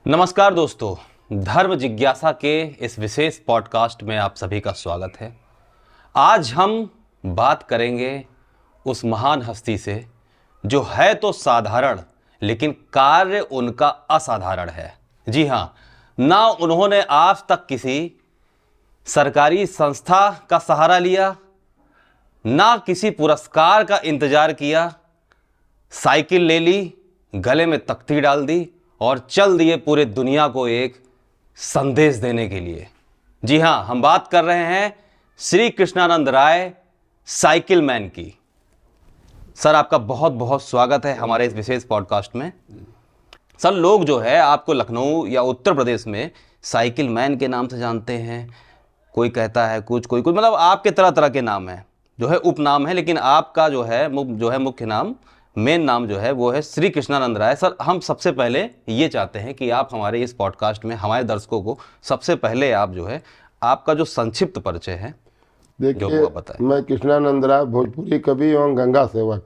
नमस्कार दोस्तों, धर्म जिज्ञासा के इस विशेष पॉडकास्ट में आप सभी का स्वागत है। आज हम बात करेंगे उस महान हस्ती से जो है तो साधारण लेकिन कार्य उनका असाधारण है। जी हाँ, ना उन्होंने आज तक किसी सरकारी संस्था का सहारा लिया, ना किसी पुरस्कार का इंतजार किया, साइकिल ले ली, गले में तख्ती डाल दी और चल दिए पूरे दुनिया को एक संदेश देने के लिए। जी हां, हम बात कर रहे हैं श्री कृष्णानंद राय साइकिल मैन की। सर, आपका बहुत बहुत स्वागत है हमारे इस विशेष पॉडकास्ट में। सर, लोग जो है आपको लखनऊ या उत्तर प्रदेश में साइकिल मैन के नाम से जानते हैं। कोई कहता है कुछ, कोई मतलब आपके तरह तरह के नाम है, जो है उपनाम है, लेकिन आपका जो है मुख्य नाम, मेन नाम जो है वो है श्री कृष्णानंद राय। सर, हम सबसे पहले ये चाहते हैं कि आप हमारे इस पॉडकास्ट में हमारे दर्शकों को सबसे पहले आप जो है आपका जो संक्षिप्त परिचय है देखिए, मैं कृष्णानंद राय, भोजपुरी कवि एवं गंगा सेवक,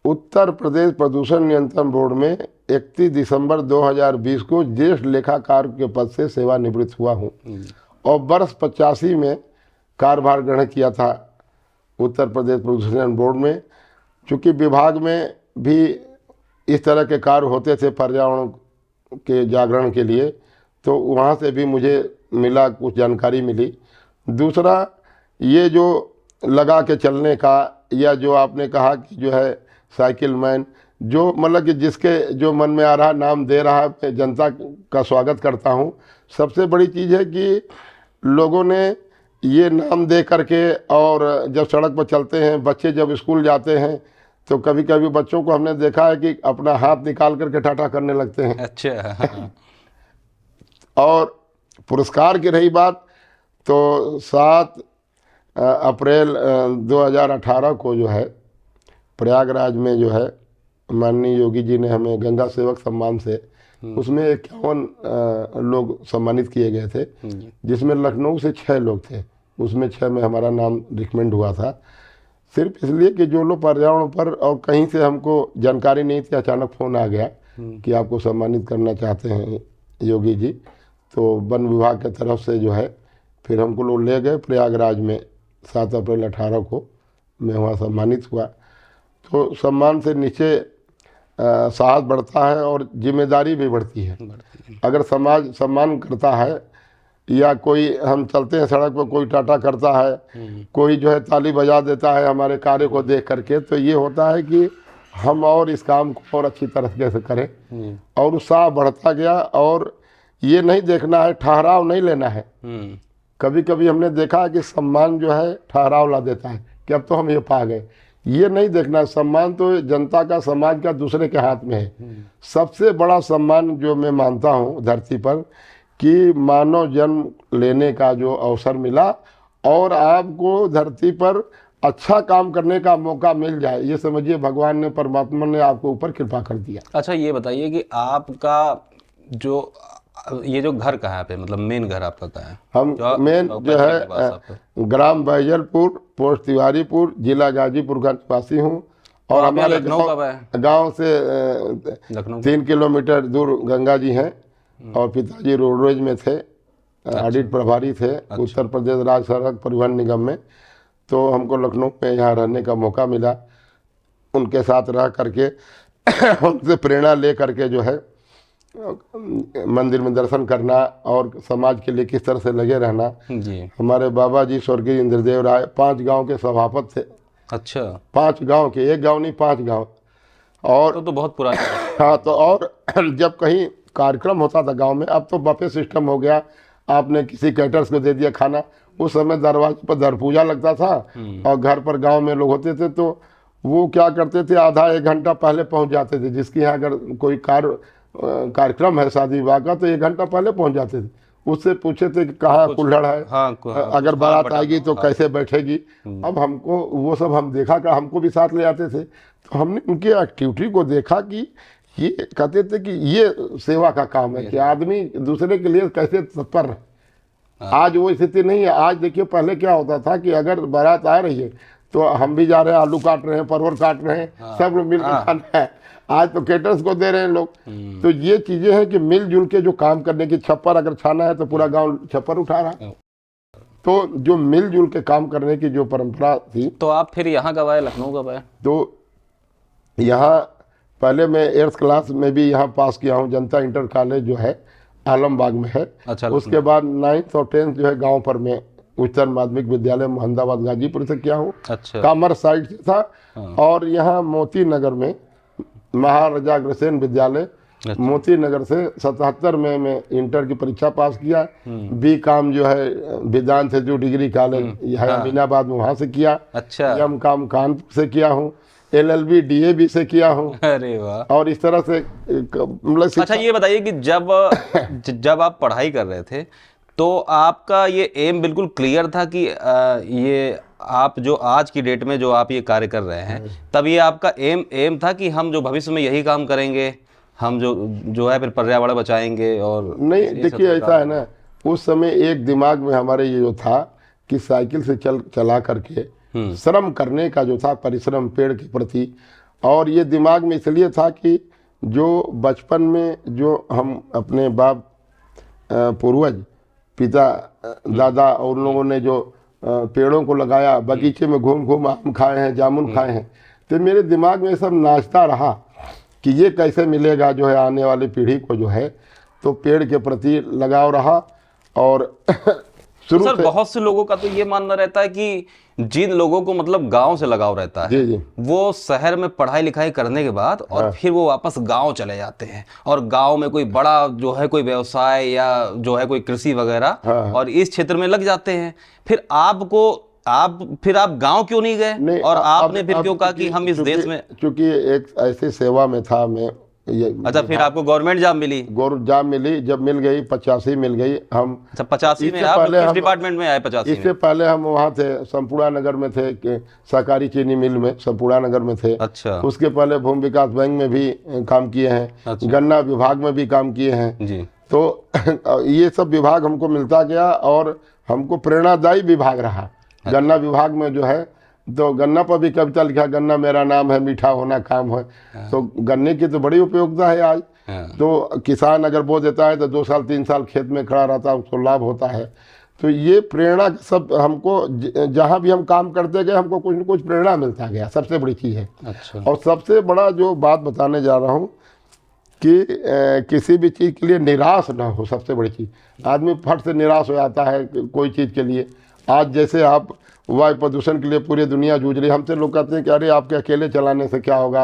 उत्तर प्रदेश प्रदूषण नियंत्रण बोर्ड में 31 दिसंबर 2020 को ज्येष्ठ लेखाकार के पद से सेवानिवृत्त हुआ हूँ और वर्ष 85 में कार्यभार ग्रहण किया था उत्तर प्रदेश प्रदूषण नियंत्रण बोर्ड में। चूँकि विभाग में भी इस तरह के कार्य होते थे पर्यावरण के जागरण के लिए, तो वहाँ से भी मुझे मिला, कुछ जानकारी मिली। दूसरा, ये जो लगा के चलने का, या जो आपने कहा कि जो है साइकिल मैन, जो मतलब कि जिसके जो मन में आ रहा नाम दे रहा है, मैं जनता का स्वागत करता हूँ। सबसे बड़ी चीज़ है कि लोगों ने ये नाम दे करके, और जब सड़क पर चलते हैं, बच्चे जब स्कूल जाते हैं, तो कभी कभी बच्चों को हमने देखा है कि अपना हाथ निकाल करके टाटा करने लगते हैं। अच्छा। और पुरस्कार की रही बात, तो 7 अप्रैल 2018 को जो है प्रयागराज में जो है माननीय योगी जी ने हमें गंगा सेवक सम्मान से, उसमें 51 लोग सम्मानित किए गए थे, जिसमें लखनऊ से 6 लोग थे। उसमें 6 में हमारा नाम रिकमेंड हुआ था, सिर्फ इसलिए कि जो लोग पर्यावरण पर, और कहीं से हमको जानकारी नहीं थी, अचानक फ़ोन आ गया कि आपको सम्मानित करना चाहते हैं योगी जी। तो वन विभाग की तरफ से जो है फिर हमको लोग ले गए प्रयागराज में। 7 अप्रैल 18 को मैं वहाँ सम्मानित हुआ। तो सम्मान से नीचे साहस बढ़ता है और जिम्मेदारी भी बढ़ती है। अगर समाज सम्मान करता है, या कोई, हम चलते हैं सड़क पर, कोई टाटा करता है, कोई जो है ताली बजा देता है हमारे कार्य को देख करके, तो ये होता है कि हम और इस काम को और अच्छी तरीके से करें, और उत्साह बढ़ता गया। और ये नहीं देखना है, ठहराव नहीं लेना है। कभी कभी हमने देखा है कि सम्मान जो है ठहराव ला देता है कि अब तो हम ये पा गए। ये नहीं देखना है, सम्मान तो जनता का, समाज का दूसरे के हाथ में है। सबसे बड़ा सम्मान जो मैं मानता हूँ धरती पर, कि मानव जन्म लेने का जो अवसर मिला और आपको धरती पर अच्छा काम करने का मौका मिल जाए, ये समझिए भगवान ने, परमात्मा ने आपको ऊपर कृपा कर दिया। अच्छा, ये बताइए कि आपका जो ये जो घर कहाँ पे, मतलब मेन घर आपका कहाँ है? हम मेन जो है ग्राम बैजलपुर, पोस्ट तिवारीपुर, जिला गाजीपुर का निवासी हूँ। और हमारे गांव से 3 किलोमीटर दूर गंगा जी हैं, और पिताजी रोडवेज में थे, ऑडिट प्रभारी थे उत्तर प्रदेश राज्य सड़क परिवहन निगम में। तो हमको लखनऊ में यहाँ रहने का मौका मिला, उनके साथ रह करके उनसे प्रेरणा ले करके जो है मंदिर में दर्शन करना और समाज के लिए किस तरह से लगे रहना जी। हमारे बाबा जी स्वर्गीय इंद्रदेव राय 5 गांव के सभापति थे। अच्छा, 5 गांव के, 1 गांव नहीं 5 गांव। और तो बहुत पुराना। हाँ, तो और जब कहीं कार्यक्रम होता था गांव में, अब तो बफे सिस्टम हो गया, आपने किसी कैटर्स को दे दिया खाना। उस समय दरवाजे पर दर पूजा लगता था, और घर पर गांव में लोग होते थे, तो वो क्या करते थे, आधा 1 घंटा पहले पहुंच जाते थे। जिसके यहाँ अगर कोई कार्यक्रम है शादी विवाह का, तो 1 घंटा पहले पहुंच जाते थे। उससे पूछे थे कि कहाँ कुल्हड़ है, अगर बारात आएगी तो कैसे बैठेगी। अब हमको वो सब हम देखा कि हमको भी साथ ले आते थे, तो हमने उनकी एक्टिविटी को देखा कि ये कहते थे कि ये सेवा का काम है कि आदमी दूसरे के लिए कैसे तत्पर रहे। आज वो स्थिति नहीं है। आज देखिए, पहले क्या होता था कि अगर बारात आ रही है तो हम भी जा रहे हैं, आलू काट रहे हैं, परवल काट रहे हैं, सब लोग मिलकर खाना है। आज तो केटर्स को दे रहे हैं लोग। तो ये चीजें हैं कि मिलजुल के जो काम करने की, छप्पर अगर छाना है तो पूरा गांव छप्पर उठा रहा है। तो जो मिलजुल के काम करने की जो परंपरा थी। तो आप फिर यहाँ कब आए, लखनऊ कब आए? तो यहाँ पहले मैं 8th क्लास में भी यहाँ पास किया हूँ, जनता इंटर कॉलेज जो है आलमबाग में है। अच्छा। उसके बाद 9th और 10th जो है गांव पर मैं उच्चतर माध्यमिक विद्यालय मोहम्मदाबाद गाजीपुर से किया हूँ। अच्छा। कॉमर्स साइड से था। और यहाँ मोती नगर में महाराजा अग्रसेन विद्यालय मोती नगर से 77 में मैं इंटर की परीक्षा पास किया। B.Com जो है वेदांत से जो डिग्री कॉलेज है अमीनाबाद में, वहाँ से किया। अच्छा। M.Com कानपुर से किया हूँ। LLB DAB से किया हूँ। अरे वाह। और इस तरह से मतलब अच्छा, ये बताइए कि जब आप पढ़ाई कर रहे थे तो आपका ये एम बिल्कुल क्लियर था कि ये आप जो आज की डेट में जो आप ये कार्य कर रहे हैं, तब ये आपका एम था कि हम जो भविष्य में यही काम करेंगे, हम जो है फिर पर्यावरण बचाएंगे? और नहीं, देखिए ऐसा है ना, उस समय एक दिमाग में हमारे ये जो था कि साइकिल से चला करके श्रम करने का जो था, परिश्रम पेड़ के प्रति। और ये दिमाग में इसलिए था कि जो बचपन में जो हम अपने बाप पूर्वज पिता दादा और उन लोगों ने जो पेड़ों को लगाया, बगीचे में घूम घूम आम खाए हैं, जामुन खाए हैं, तो मेरे दिमाग में सब नाचता रहा कि ये कैसे मिलेगा जो है आने वाली पीढ़ी को जो है। तो पेड़ के प्रति लगाव रहा। और शुरू सर, बहुत से लोगों का तो ये मानना रहता है कि जिन लोगों को मतलब गांव से लगाव रहता है, जी जी, वो शहर में पढ़ाई लिखाई करने के बाद और फिर वो वापस गांव चले जाते हैं और गांव में कोई बड़ा जो है कोई व्यवसाय या जो है कोई कृषि वगैरह और इस क्षेत्र में लग जाते हैं। फिर आप गांव क्यों नहीं गए? नहीं, और आपने फिर क्यों कहा कि हम इस देश में, चूंकि एक ऐसी सेवा में था मैं। अच्छा, फिर आपको गवर्नमेंट जॉब मिली? जॉब मिली, जब मिल गई 85 मिल गई। हम 85 में आप किस डिपार्टमेंट में आए? 85 इससे पहले हम वहाँ थे, संपूर्णा नगर में थे, सहकारी चीनी मिल में संपूर्णा नगर में थे। अच्छा। उसके पहले भूमि विकास बैंक में भी काम किए हैं। अच्छा। गन्ना विभाग में भी काम किए हैं जी। तो ये सब विभाग हमको मिलता गया और हमको प्रेरणादायी विभाग रहा। गन्ना विभाग में जो है तो गन्ना पर भी कविता लिखा, गन्ना मेरा नाम है, मीठा होना काम है। तो गन्ने की तो बड़ी उपयोगिता है आज। तो किसान अगर बो देता है तो 2 साल 3 साल खेत में खड़ा रहता है, उसको लाभ होता है। तो ये प्रेरणा सब हमको जहाँ भी हम काम करते गए हमको कुछ न कुछ प्रेरणा मिलता गया, सबसे बड़ी चीज़ है। अच्छा। और सबसे बड़ा जो बात बताने जा रहा हूँ कि किसी भी चीज़ के लिए निराश ना हो, सबसे बड़ी चीज़। आदमी फट से निराश हो जाता है कोई चीज़ के लिए। आज जैसे आप वायु प्रदूषण के लिए पूरी दुनिया जूझ रही है, हमसे लोग कहते हैं कि अरे आपके अकेले चलाने से क्या होगा,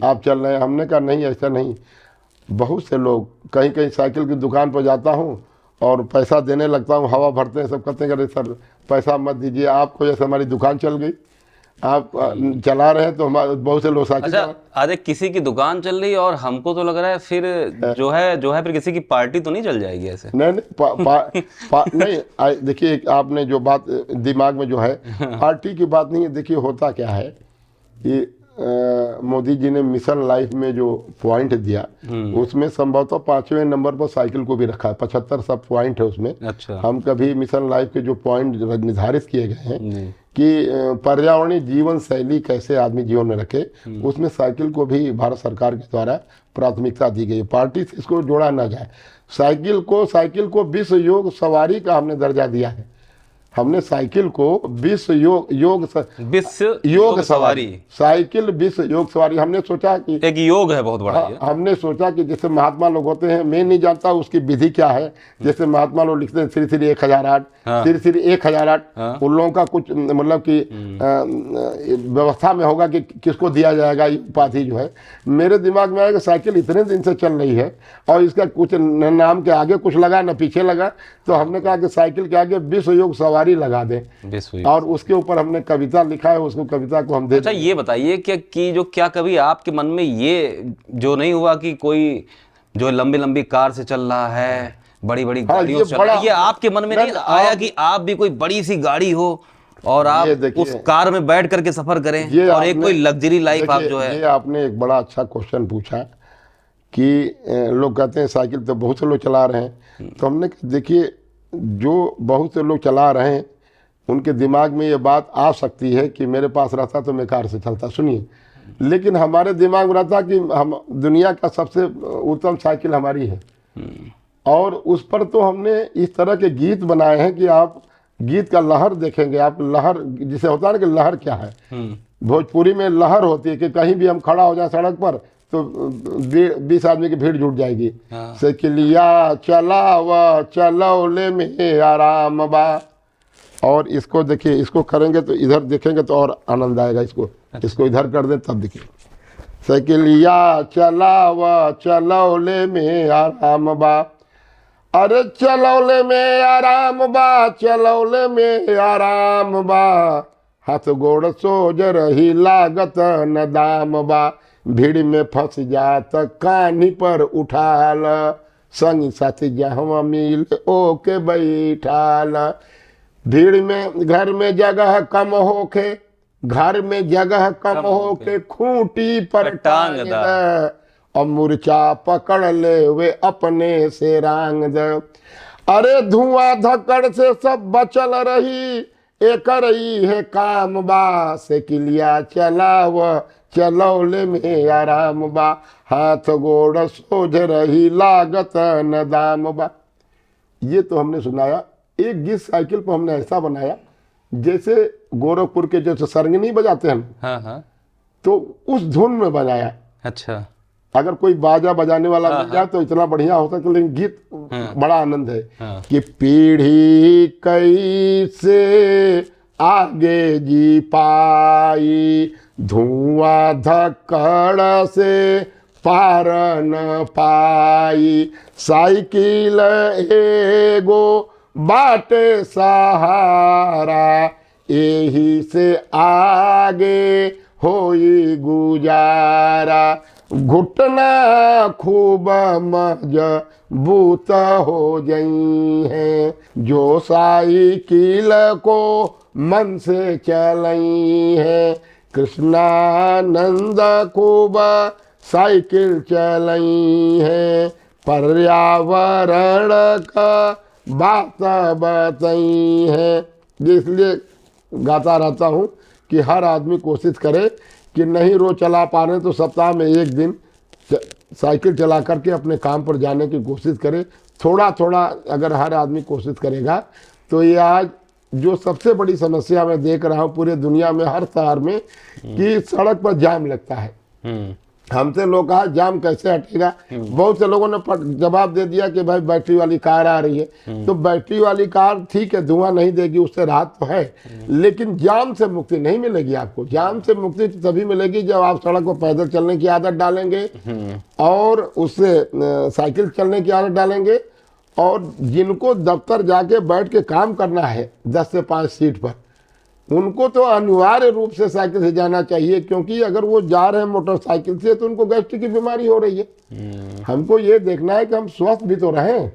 आप चल रहे हैं। हमने कहा नहीं, ऐसा नहीं। बहुत से लोग, कहीं कहीं साइकिल की दुकान पर जाता हूँ और पैसा देने लगता हूँ, हवा भरते हैं, सब कहते हैं अरे सर पैसा मत दीजिए, आपको जैसे हमारी दुकान चल गई, आप चला रहे हैं तो हमारे बहुत से लोग साइकिल। अच्छा, अरे किसी की दुकान चल रही है और हमको तो लग रहा है फिर जो है फिर किसी की पार्टी तो नहीं चल जाएगी ऐसे? नहीं नहीं, देखिए आपने जो बात दिमाग में जो है पार्टी की बात नहीं है। देखिए होता क्या है कि मोदी जी ने मिशन लाइफ में जो पॉइंट दिया उसमें संभवतः 5वें नंबर पर साइकिल को भी रखा है। 75 सब पॉइंट है उसमें। अच्छा। हम कभी मिशन लाइफ के जो पॉइंट निर्धारित किए गए हैं कि पर्यावरणीय जीवन शैली कैसे आदमी जीवन में रखे, उसमें साइकिल को भी भारत सरकार के द्वारा प्राथमिकता दी गई। पार्टी से इसको जोड़ा ना जाए। साइकिल को विश्व योग सवारी का हमने दर्जा दिया है। हमने साइकिल को विश्व योग सवारी, साइकिल विश्व योग सवारी। हमने सोचा कि एक योग है बहुत बड़ा। हमने सोचा कि जैसे महात्मा लोग होते हैं, मैं नहीं जानता उसकी विधि क्या है। जैसे महात्मा लोग लिखते हैं श्री श्री 1008, श्री श्री 1008, उन लोगों का कुछ मतलब कि व्यवस्था में होगा कि किसको दिया जाएगा ये उपाधि जो है। मेरे दिमाग में आया कि साइकिल इतने दिन से चल रही है और इसका कुछ नाम के आगे कुछ लगा न पीछे लगा, तो हमने कहा कि साइकिल के आगे विश्व योग सवारी लगा दें और उसके ऊपर हमने कविता लिखा है, उसको कविता को हम दे। अच्छा, ये बताइए क्या कभी आपके मन में ये जो नहीं हुआ कि कोई जो लंबी लंबी कार से चल रहा है, बड़ी बड़ी गाड़ियों से चल रहा है, ये आपके मन में नहीं आया कि आप भी कोई बड़ी सी गाड़ी हो और आप उस कार में बैठ करके सफर करें और एक कोई लग्जरी लाइफ आप जो है। ये आपने एक बड़ा अच्छा क्वेश्चन पूछा कि लोग कहते हैं साइकिल तो बहुत से लोग चला रहे हैं। तो हमने देखिए जो बहुत से लोग चला रहे हैं उनके दिमाग में ये बात आ सकती है कि मेरे पास रहता तो मैं कार से चलता। सुनिए, लेकिन हमारे दिमाग में रहता कि हम दुनिया का सबसे उत्तम साइकिल हमारी है। और उस पर तो हमने इस तरह के गीत बनाए हैं कि आप गीत का लहर देखेंगे, आप लहर जिसे होता है ना कि लहर क्या है, भोजपुरी में लहर होती है कि कहीं भी हम खड़ा हो जाए सड़क पर तो 20 आदमी की भीड़ जुट जाएगी। साइकिलिया चलावा चलौले में आराम बा। और इसको देखिए, इसको करेंगे तो इधर देखेंगे तो और आनंद आएगा। इसको इधर कर दें तब देखिए। साइकिलिया चलावा चलौले में आराम बा, अरे चलौले में आराम बा, चलौले में आराम बा, हाथ गोड़ सोज रही लागत न दाम बा, भीड़ में फंस जात कानी पर उठाल, संगी साथी जहाँ मिल ओके बैठाल। भीड़ में घर में जगह कम होके, घर में जगह कम होके, खूंटी पर टांग दे, और मूर्छा पकड़ ले वे अपने से रांग दे। अरे धुआं धक्कड़ से सब बचल रही, एक रही है काम बा, साइकिलिया चलाव चलौले में आराम बा, हाथ गोड़ सोझ रही लागत न दाम बा। ये तो हमने सुनाया। एक गीत साइकिल पर हमने ऐसा बनाया जैसे गोरखपुर के जैसे सरंगनी बजाते हैं, हाँ। तो उस धुन में बनाया। अच्छा। अगर कोई बाजा बजाने वाला मिल जाए तो इतना बढ़िया होता है, लेकिन गीत बड़ा आनंद है। कि पीढ़ी कैसे आगे जी पाई, धुआं धक्कड़ से पार न पाई, साइकिल एगो बाटे सहारा, यही से आगे होई गुजारा, घुटना खूब मजबूत हो गई हैं, जो साइकिल को मन से चलाई है, कृष्णानंद खूब साइकिल चलाई है, पर्यावरण का बात बताई है। इसलिए गाता रहता हूँ कि हर आदमी कोशिश करे कि नहीं रोज चला पा रहे तो सप्ताह में एक दिन साइकिल चला करके अपने काम पर जाने की कोशिश करे। थोड़ा थोड़ा अगर हर आदमी कोशिश करेगा तो ये आज जो सबसे बड़ी समस्या मैं देख रहा हूँ पूरे दुनिया में हर शहर में कि सड़क पर जाम लगता है। हमसे लोग कहा जाम कैसे हटेगा, बहुत से लोगों ने जवाब दे दिया कि भाई बैटरी वाली कार आ रही है। तो बैटरी वाली कार ठीक है, धुआं नहीं देगी, उससे राहत तो है, लेकिन जाम से मुक्ति नहीं मिलेगी आपको। जाम से मुक्ति तभी मिलेगी जब आप सड़क पर पैदल चलने की आदत डालेंगे और उससे साइकिल चलने की आदत डालेंगे। और जिनको दफ्तर जाके बैठ के काम करना है 10 से 5 सीट पर, उनको तो अनिवार्य रूप से साइकिल से जाना चाहिए, क्योंकि अगर वो जा रहे हैं मोटरसाइकिल से तो उनको गैस्ट्रिक की बीमारी हो रही है। हमको ये देखना है कि हम स्वस्थ भी तो रहें।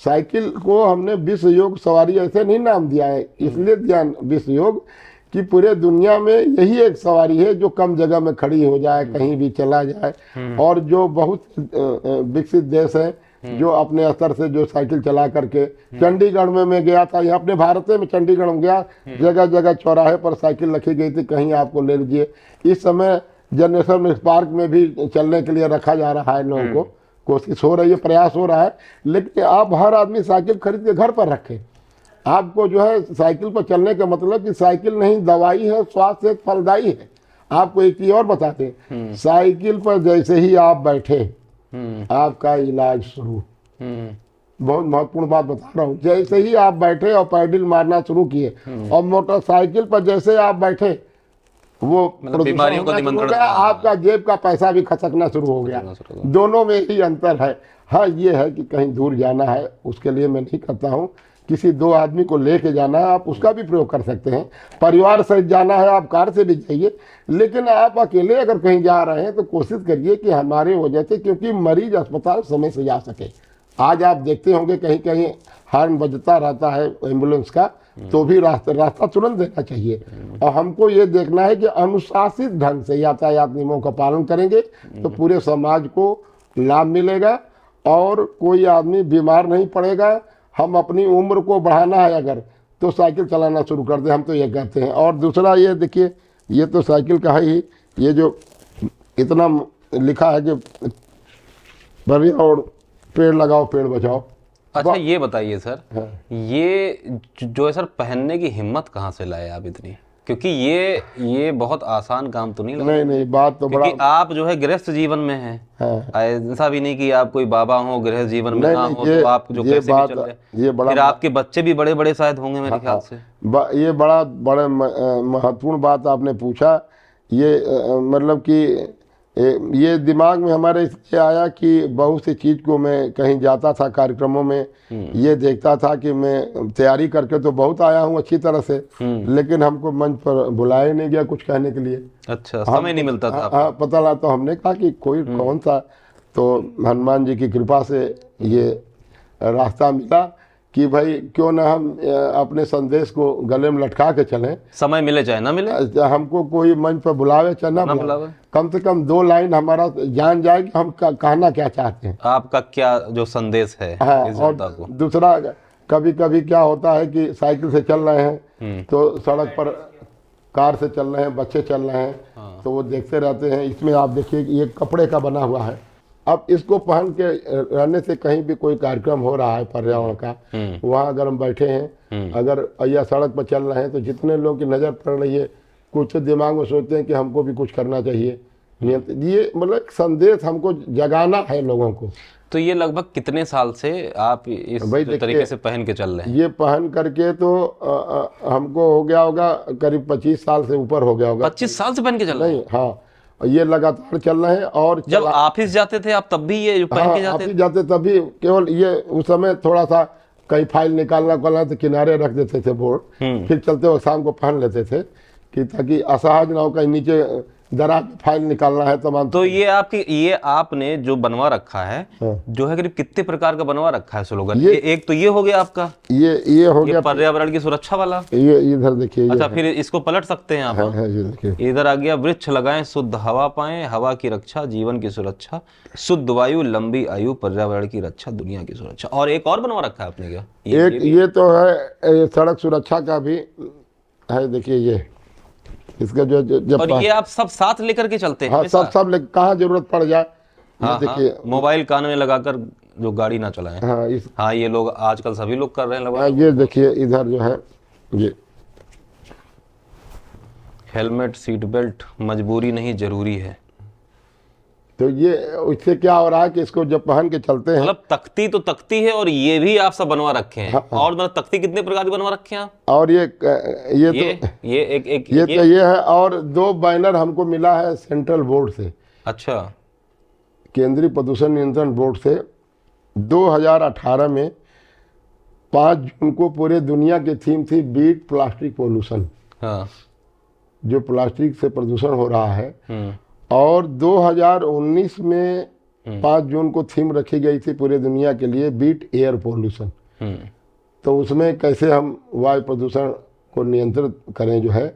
साइकिल को हमने विश्व योग सवारी ऐसे नहीं नाम दिया है, इसलिए दिया विश्व योग कि पूरे दुनिया में यही एक सवारी है जो कम जगह में खड़ी हो जाए, कहीं भी चला जाए। और जो बहुत विकसित देश है जो अपने स्तर से जो साइकिल चला करके, चंडीगढ़ में मैं गया था, यहाँ अपने भारत में चंडीगढ़ में गया, जगह जगह चौराहे पर साइकिल रखी गई थी, कहीं आपको ले लीजिए। इस समय जनरेशन पार्क में भी चलने के लिए रखा जा रहा है, लोगों को कोशिश हो रही है, प्रयास हो रहा है। लेकिन आप हर आदमी साइकिल खरीद के घर पर रखें। आपको जो है साइकिल पर चलने का मतलब कि साइकिल नहीं दवाई है, स्वास्थ्य एक फलदायी है। आपको एक चीज और बताते हैं, साइकिल पर जैसे ही आप बैठे आपका इलाज शुरू। बहुत महत्वपूर्ण बात बता रहा हूँ। जैसे ही आप बैठे और पैडल मारना शुरू किए और मोटरसाइकिल पर जैसे आप बैठे वो बीमारियों को निमंत्रण, आपका जेब का पैसा भी खसकना शुरू हो गया। दोनों में ही अंतर है। हाँ, ये है कि कहीं दूर जाना है, उसके लिए मैं नहीं करता हूँ। किसी 2 आदमी को लेके जाना है, आप उसका भी प्रयोग कर सकते हैं। परिवार सहित जाना है, आप कार से भी जाइए। लेकिन आप अकेले अगर कहीं जा रहे हैं तो कोशिश करिए कि हमारे वजह से, क्योंकि मरीज अस्पताल समय से जा सके। आज आप देखते होंगे कहीं कहीं हॉर्न बजता रहता है एम्बुलेंस का, तो भी रास्ता तुरंत देना चाहिए। और हमको ये देखना है कि अनुशासित ढंग से यातायात नियमों का पालन करेंगे तो पूरे समाज को लाभ मिलेगा और कोई आदमी बीमार नहीं पड़ेगा। हम अपनी उम्र को बढ़ाना है अगर, तो साइकिल चलाना शुरू कर दें, हम तो ये कहते हैं। और दूसरा ये देखिए, ये तो साइकिल का है ही, ये जो इतना लिखा है कि पर्यावरण पेड़ लगाओ पेड़ बचाओ। अच्छा ये बताइए सर, हाँ। ये जो है सर, पहनने की हिम्मत कहाँ से लाए आप इतनी? क्योंकि ये बहुत आसान काम तो नहीं लगा। नहीं बात तो बड़ा, क्योंकि आप जो है गृहस्थ जीवन में हैं। हाँ। ऐसा भी नहीं कि आप कोई बाबा हो, गृहस्थ जीवन में नहीं ना नहीं, हो तो आप जो ये कैसे भी बात, चल रहे। ये बड़ा फिर आपके बच्चे भी बड़े बड़े शायद होंगे मेरे ख्याल से। ये बड़ा महत्वपूर्ण बात आपने पूछा। ये मतलब कि ये दिमाग में हमारे इसलिए आया कि बहुत सी चीज़ को मैं कहीं जाता था कार्यक्रमों में, ये देखता था कि मैं तैयारी करके तो बहुत आया हूँ अच्छी तरह से, लेकिन हमको मंच पर बुलाया नहीं गया कुछ कहने के लिए। अच्छा, समय नहीं मिलता था। हाँ पता लगा, तो हमने कहा कि कोई कौन सा, तो हनुमान जी की कृपा से ये रास्ता मिला कि भाई क्यों ना हम अपने संदेश को गले में लटका के चलें। समय मिले चाहे ना मिले, हमको कोई मंच पर बुलावे चाहे ना बुलावे, कम से कम 2 लाइन हमारा जान जाए कि हम कहना क्या चाहते हैं, आपका क्या जो संदेश है हाँ। इस और जनता को। दूसरा, कभी कभी क्या होता है कि साइकिल से चल रहे हैं तो सड़क पर कार से चल रहे हैं, बच्चे चल रहे हैं, तो वो देखते रहते हैं। इसमें आप देखिए कि ये कपड़े का बना हुआ है। अब इसको पहन के रहने से कहीं भी कोई कार्यक्रम हो रहा है पर्यावरण का, वहाँ अगर हम बैठे हैं, अगर या सड़क पर चल रहे हैं, तो जितने लोगों की नज़र पड़ रही है, कुछ दिमाग में सोचते हैं कि हमको भी कुछ करना चाहिए। ये मतलब संदेश हमको जगाना है लोगों को। तो ये लगभग कितने साल से आप इस तरीके से पहन के चल रहे हैं? ये पहन करके तो हमको हो गया होगा करीब 25 साल से ऊपर हो गया होगा। 25 साल से पहन के चल रहे हैं? नहीं, हाँ, ये लगातार चल रहे हैं। और जब ऑफिस जाते थे आप तब भी ये पहन के जाते थे? ऑफिस जाते तभी केवल ये, उस समय थोड़ा सा कहीं फाइल निकालना तो किनारे रख देते थे बोर्ड, फिर चलते वक्त शाम को पहन लेते थे कि ताकि असहज ना हो, कहीं नीचे दराज फाइल निकालना है तमाम। तो ये आपने जो बनवा रखा है, जो है करीब कितने प्रकार का बनवा रखा है स्लोगन? ये एक तो ये हो गया आपका, ये हो गया पर्यावरण की सुरक्षा वाला। ये इधर देखिए। अच्छा, फिर इसको पलट सकते हैं आप। ये देखिए, इधर आ गया, वृक्ष लगाएं शुद्ध हवा पाएं, हवा की रक्षा जीवन की सुरक्षा, शुद्ध वायु लंबी आयु पर्यावरण की रक्षा दुनिया की सुरक्षा। और एक और बनवा रखा है आपने क्या? एक ये तो है सड़क सुरक्षा का भी है। देखिए ये इसका जो जब, और ये आप सब साथ लेकर के चलते हैं? हाँ, सब कहाँ जरूरत पड़ जाए। हाँ, देखिए, मोबाइल कान में लगाकर जो गाड़ी ना चलाएं। हाँ, ये लोग आजकल सभी लोग कर रहे हैं। ये देखिए इधर जो है, ये हेलमेट सीट बेल्ट मजबूरी नहीं जरूरी है। तो ये इससे क्या हो रहा है कि इसको जब पहन के चलते हैं, मतलब तख्ती तो तख्ती है, और ये भी आप सब बनवा रखे हैं। हाँ। और मतलब तख्ती कितने प्रकार की बनवा रखे हैं आप? और ये तो ये है। और 2 बैनर हमको मिला है सेंट्रल बोर्ड से। अच्छा, केंद्रीय प्रदूषण नियंत्रण बोर्ड से 2018 में 5 जून को पूरे दुनिया की थीम थी बीट प्लास्टिक पोल्यूशन। हाँ, जो प्लास्टिक से प्रदूषण हो रहा है। और 2019 में 5 जून को थीम रखी गई थी पूरे दुनिया के लिए बीट एयर पोल्यूशन। तो उसमें कैसे हम वायु प्रदूषण को नियंत्रित करें जो है।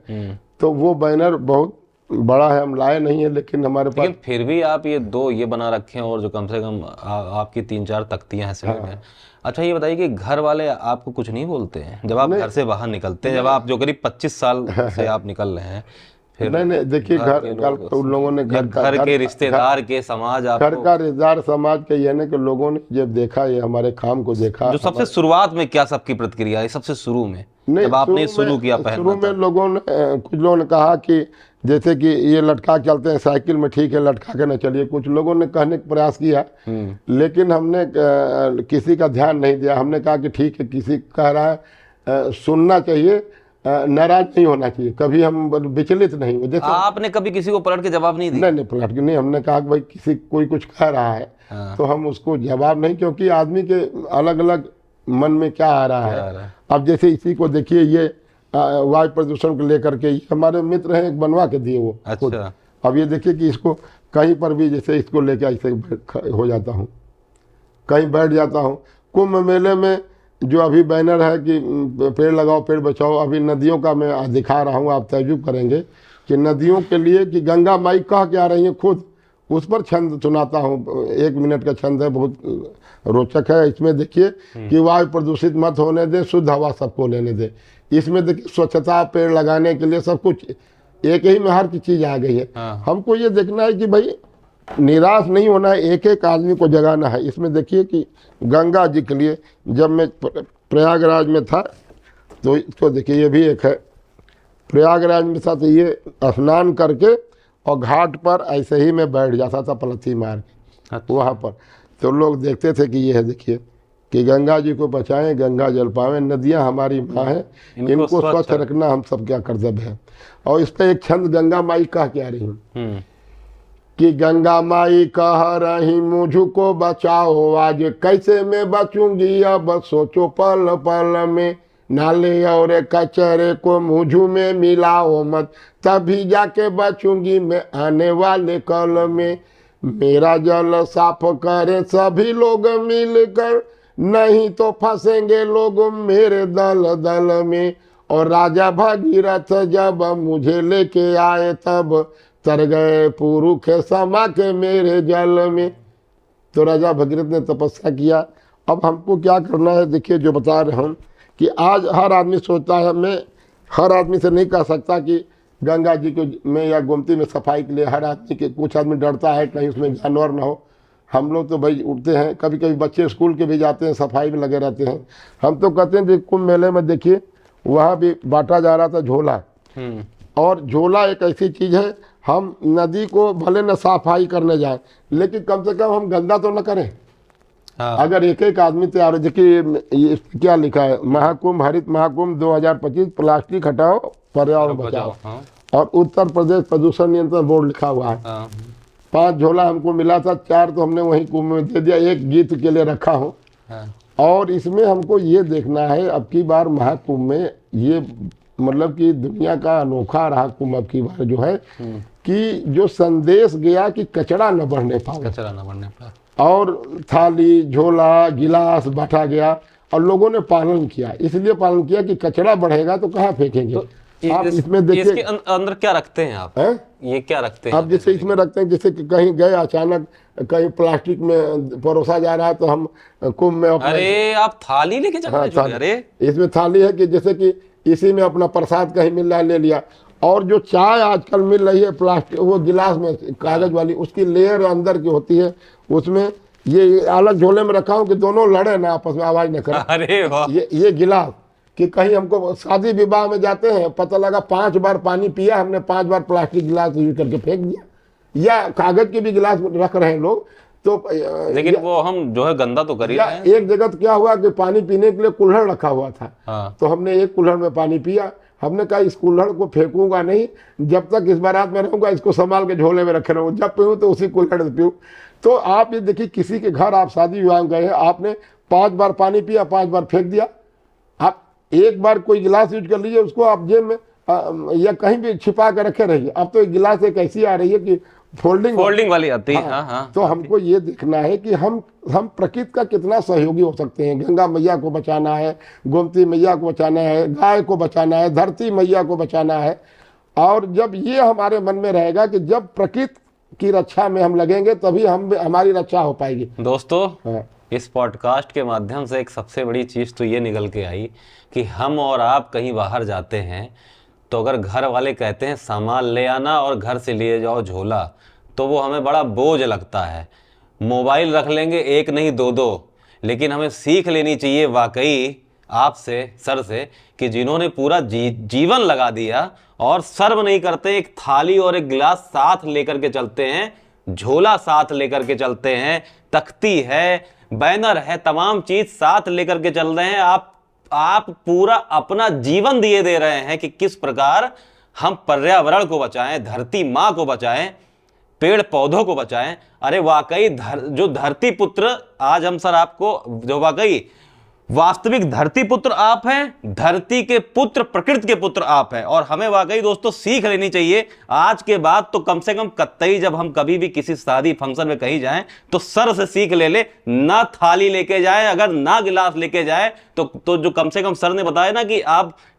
तो वो बैनर बहुत बड़ा है, हम लाए नहीं है, लेकिन हमारे पास, फिर भी आप ये 2 ये बना रखे हैं, और जो कम से कम आपकी 3-4 तख्तियां हैं सिलेंडर हैं। अच्छा ये बताइए कि घर वाले आपको कुछ नहीं बोलते हैं जब आप घर से बाहर निकलते हैं? जब आप जो करीब 25 साल से आप निकल रहे हैं, फिर नहीं देखिए, घर उन लोगों ने घर के रिश्तेदार के समाज, घर का रिश्तेदार समाज के यानी कि लोगों ने जब देखा, ये हमारे काम को देखा। जो सबसे शुरुआत में क्या सबकी प्रतिक्रिया है? सबसे शुरू में जब आपने शुरू किया पहनना, शुरू में लोगों ने, कुछ लोगों ने कहा कि जैसे कि ये लटका चलते हैं साइकिल में, ठीक है लटका के न चलिए। कुछ लोगों ने कहने का प्रयास किया, लेकिन हमने किसी का ध्यान नहीं दिया। हमने कहा कि ठीक है, किसी कह रहा है सुनना चाहिए, नाराज नहीं होना चाहिए, कभी हम विचलित नहीं हो। जैसे आपने कभी किसी को पलट के जवाब नहीं दिया? नहीं पलट के नहीं। हमने कहा कि भाई कोई कुछ कह रहा है, तो हम उसको जवाब नहीं, क्योंकि आदमी के अलग अलग मन में क्या आ रहा है। अब जैसे इसी को देखिए, ये वायु प्रदूषण को लेकर के हमारे मित्र हैं, एक बनवा के दिए वो। अच्छा। अब ये देखिए कि इसको कहीं पर भी, जैसे इसको लेके ऐसे हो जाता हूँ, कहीं बैठ जाता हूँ। कुंभ मेले में जो अभी बैनर है कि पेड़ लगाओ पेड़ बचाओ, अभी नदियों का मैं दिखा रहा हूँ, आप तजुब करेंगे कि नदियों के लिए कि गंगा माई कह के आ रही हैं खुद, उस पर छंद सुनाता हूँ। 1 मिनट का छंद है, बहुत रोचक है। इसमें देखिए कि वायु प्रदूषित मत होने दे, शुद्ध हवा सबको लेने दे। इसमें देखिए स्वच्छता, पेड़ लगाने के लिए सब कुछ एक ही में हर चीज आ गई है। हाँ। हमको ये देखना है कि भाई निराश नहीं होना है, एक एक आदमी को जगाना है। इसमें देखिए कि गंगा जी के लिए जब मैं प्रयागराज में था तो इसको देखिए, ये भी एक है प्रयागराज में था, तो ये स्नान करके और घाट पर ऐसे ही मैं बैठ जाता था पलथी मार के अच्छा। वहाँ पर। तो लोग देखते थे कि ये है, देखिए कि गंगा जी को बचाएं, गंगा जल पावें, नदियाँ हमारी माँ है, इनको स्वच्छ रखना हम सब क्या कर्तव्य है। और इस पर एक छंद गंगा माई कह के आ रही हूँ कि गंगा माई कह रही मुझको बचाओ, आज कैसे मैं बचूंगी, अब सोचो पल पल में, नाले और कचरे को मुझू में मिलाओ मत, तभी जाके बचूंगी मैं आने वाले कल में। मेरा जल साफ करें सभी लोग मिलकर, नहीं तो फंसेंगे लोग मेरे दल दल में। और राजा भगीरथ जब मुझे लेके आए, तब तर गए पुरुष समा के मेरे जल में। तो राजा भगीरथ ने तपस्या किया। अब हमको क्या करना है, देखिए जो बता रहे हम कि आज हर आदमी सोचता है, मैं हर आदमी से नहीं कह सकता कि गंगा जी को में या गोमती में सफाई के लिए हर आदमी के, कुछ आदमी डरता है कहीं उसमें जानवर ना हो। हम लोग तो भाई उठते हैं, कभी कभी बच्चे स्कूल के भी जाते हैं, सफाई में लगे रहते हैं। हम तो कहते हैं कि कुंभ मेले में देखिए वहाँ भी बांटा जा रहा था झोला, और झोला एक ऐसी चीज़ है, हम नदी को भले न सफाई करने जाए लेकिन कम से कम हम गंदा तो न करें। हाँ। अगर एक एक आदमी तैयार हो, देखिए ये क्या लिखा है, महाकुंभ हरित महाकुंभ 2025 प्लास्टिक हटाओ पर्यावरण बचाओ। हाँ। और उत्तर प्रदेश प्रदूषण नियंत्रण बोर्ड लिखा हुआ है। हाँ। 5 झोला हमको मिला था, 4 तो हमने वहीं कुंभ में दे दिया, 1 गीत के लिए रखा हूँ। हाँ। और इसमें हमको ये देखना है अब की बार महाकुंभ में, ये मतलब कि दुनिया का अनोखा रहा कुंभ अब की बार जो है, कि जो संदेश गया कि कचरा न बढ़ने पाए, कचरा न बढ़ने पाए, और थाली झोला गिलास बांटा गया और लोगों ने पालन किया। इसलिए पालन किया कि कचरा बढ़ेगा तो कहाँ फेंकेंगे। तो आप इसमें देखिए, इसके अंदर क्या रखते हैं आप? है? ये क्या रखते हैं आप जैसे इसमें रखते हैं, जैसे कि कहीं गए अचानक, कहीं प्लास्टिक में परोसा जा रहा है तो हम कुंभ में अरे आप थाली लेके चल रहे हो? अरे इसमें थाली है कि जैसे कि इसी में अपना प्रसाद कहीं मिल रहा है ले लिया। और जो चाय आजकल मिल रही है प्लास्टिक, वो गिलास में कागज वाली, उसकी लेयर अंदर की होती है, उसमें ये अलग झोले में रखा हूँ कि दोनों लड़े ना, आपस में आवाज न करें। अरे वाह। ये गिलास कि कहीं हमको शादी विवाह में जाते हैं, पता लगा 5 बार पानी पिया हमने, 5 बार प्लास्टिक गिलास यूज करके फेंक दिया, या कागज के भी गिलास रख रहे हैं लोग। तो लेकिन वो हम जो है गंदा तो कर ही रहे हैं। एक जगह तो क्या हुआ कि पानी पीने के लिए कुल्हड़ रखा हुआ था। हाँ। तो हमने एक कुल्हड़ में पानी पिया, हमने कहा इस कुल्हड़ को फेंकूंगा नहीं, जब तक इस बारात में रहूंगा इसको संभाल के झोले में रखे रहूँ, जब पीऊँ तो उसी कुल्हड़ से पीऊँ। तो आप ये देखिए, किसी के घर आप शादी विवाह गए हैं, आपने 5 बार पानी पिया, 5 बार फेंक दिया। आप एक बार कोई गिलास यूज कर लीजिए, उसको आप जेब में या कहीं भी छिपा कर रखे रहिए। अब तो एक गिलास एक ऐसी आ रही है कि फोल्डिंग वाली आती है। हाँ। हाँ। तो हमको ये देखना है कि हम प्रकृति का कितना सहयोगी हो सकते हैं। गंगा मैया को बचाना है, गोमती मैया को बचाना है, गाय को बचाना है, धरती मैया को बचाना है। और जब ये हमारे मन में रहेगा कि जब प्रकृति की रक्षा में हम लगेंगे तभी हमारी रक्षा हो पाएगी। दोस्तों, हाँ। इस पॉडकास्ट के माध्यम से एक सबसे बड़ी चीज़ तो ये निकल के आई कि हम और आप कहीं बाहर जाते हैं तो अगर घर वाले कहते हैं सामान ले आना और घर से लिए जाओ झोला, तो वो हमें बड़ा बोझ लगता है। मोबाइल रख लेंगे, एक नहीं 2-2, लेकिन हमें सीख लेनी चाहिए वाकई आपसे, सर से, कि जिन्होंने पूरा जीवन लगा दिया और सर्व नहीं करते, एक थाली और एक गिलास साथ लेकर के चलते हैं, झोला साथ लेकर के चलते हैं, तख्ती है, बैनर है, तमाम चीज साथ लेकर के चल रहे हैं। आप पूरा अपना जीवन दिए दे रहे हैं कि किस प्रकार हम पर्यावरण को बचाएं, धरती माँ को बचाएं, पेड़ पौधों को बचाएं। अरे वाकई जो धरती पुत्र, आज हम सर आपको, जो वाकई वास्तविक धरती पुत्र आप हैं, धरती के पुत्र, प्रकृति के पुत्र आप हैं। और हमें वाकई दोस्तों सीख लेनी चाहिए आज के बाद तो कम से कम कतई जब हम कभी भी किसी शादी फंक्शन में कहीं जाएं तो सर से सीख ले ना थाली लेके जाएं, अगर ना गिलास लेके जाएं तो जो कम से कम सर ने बताया ना कि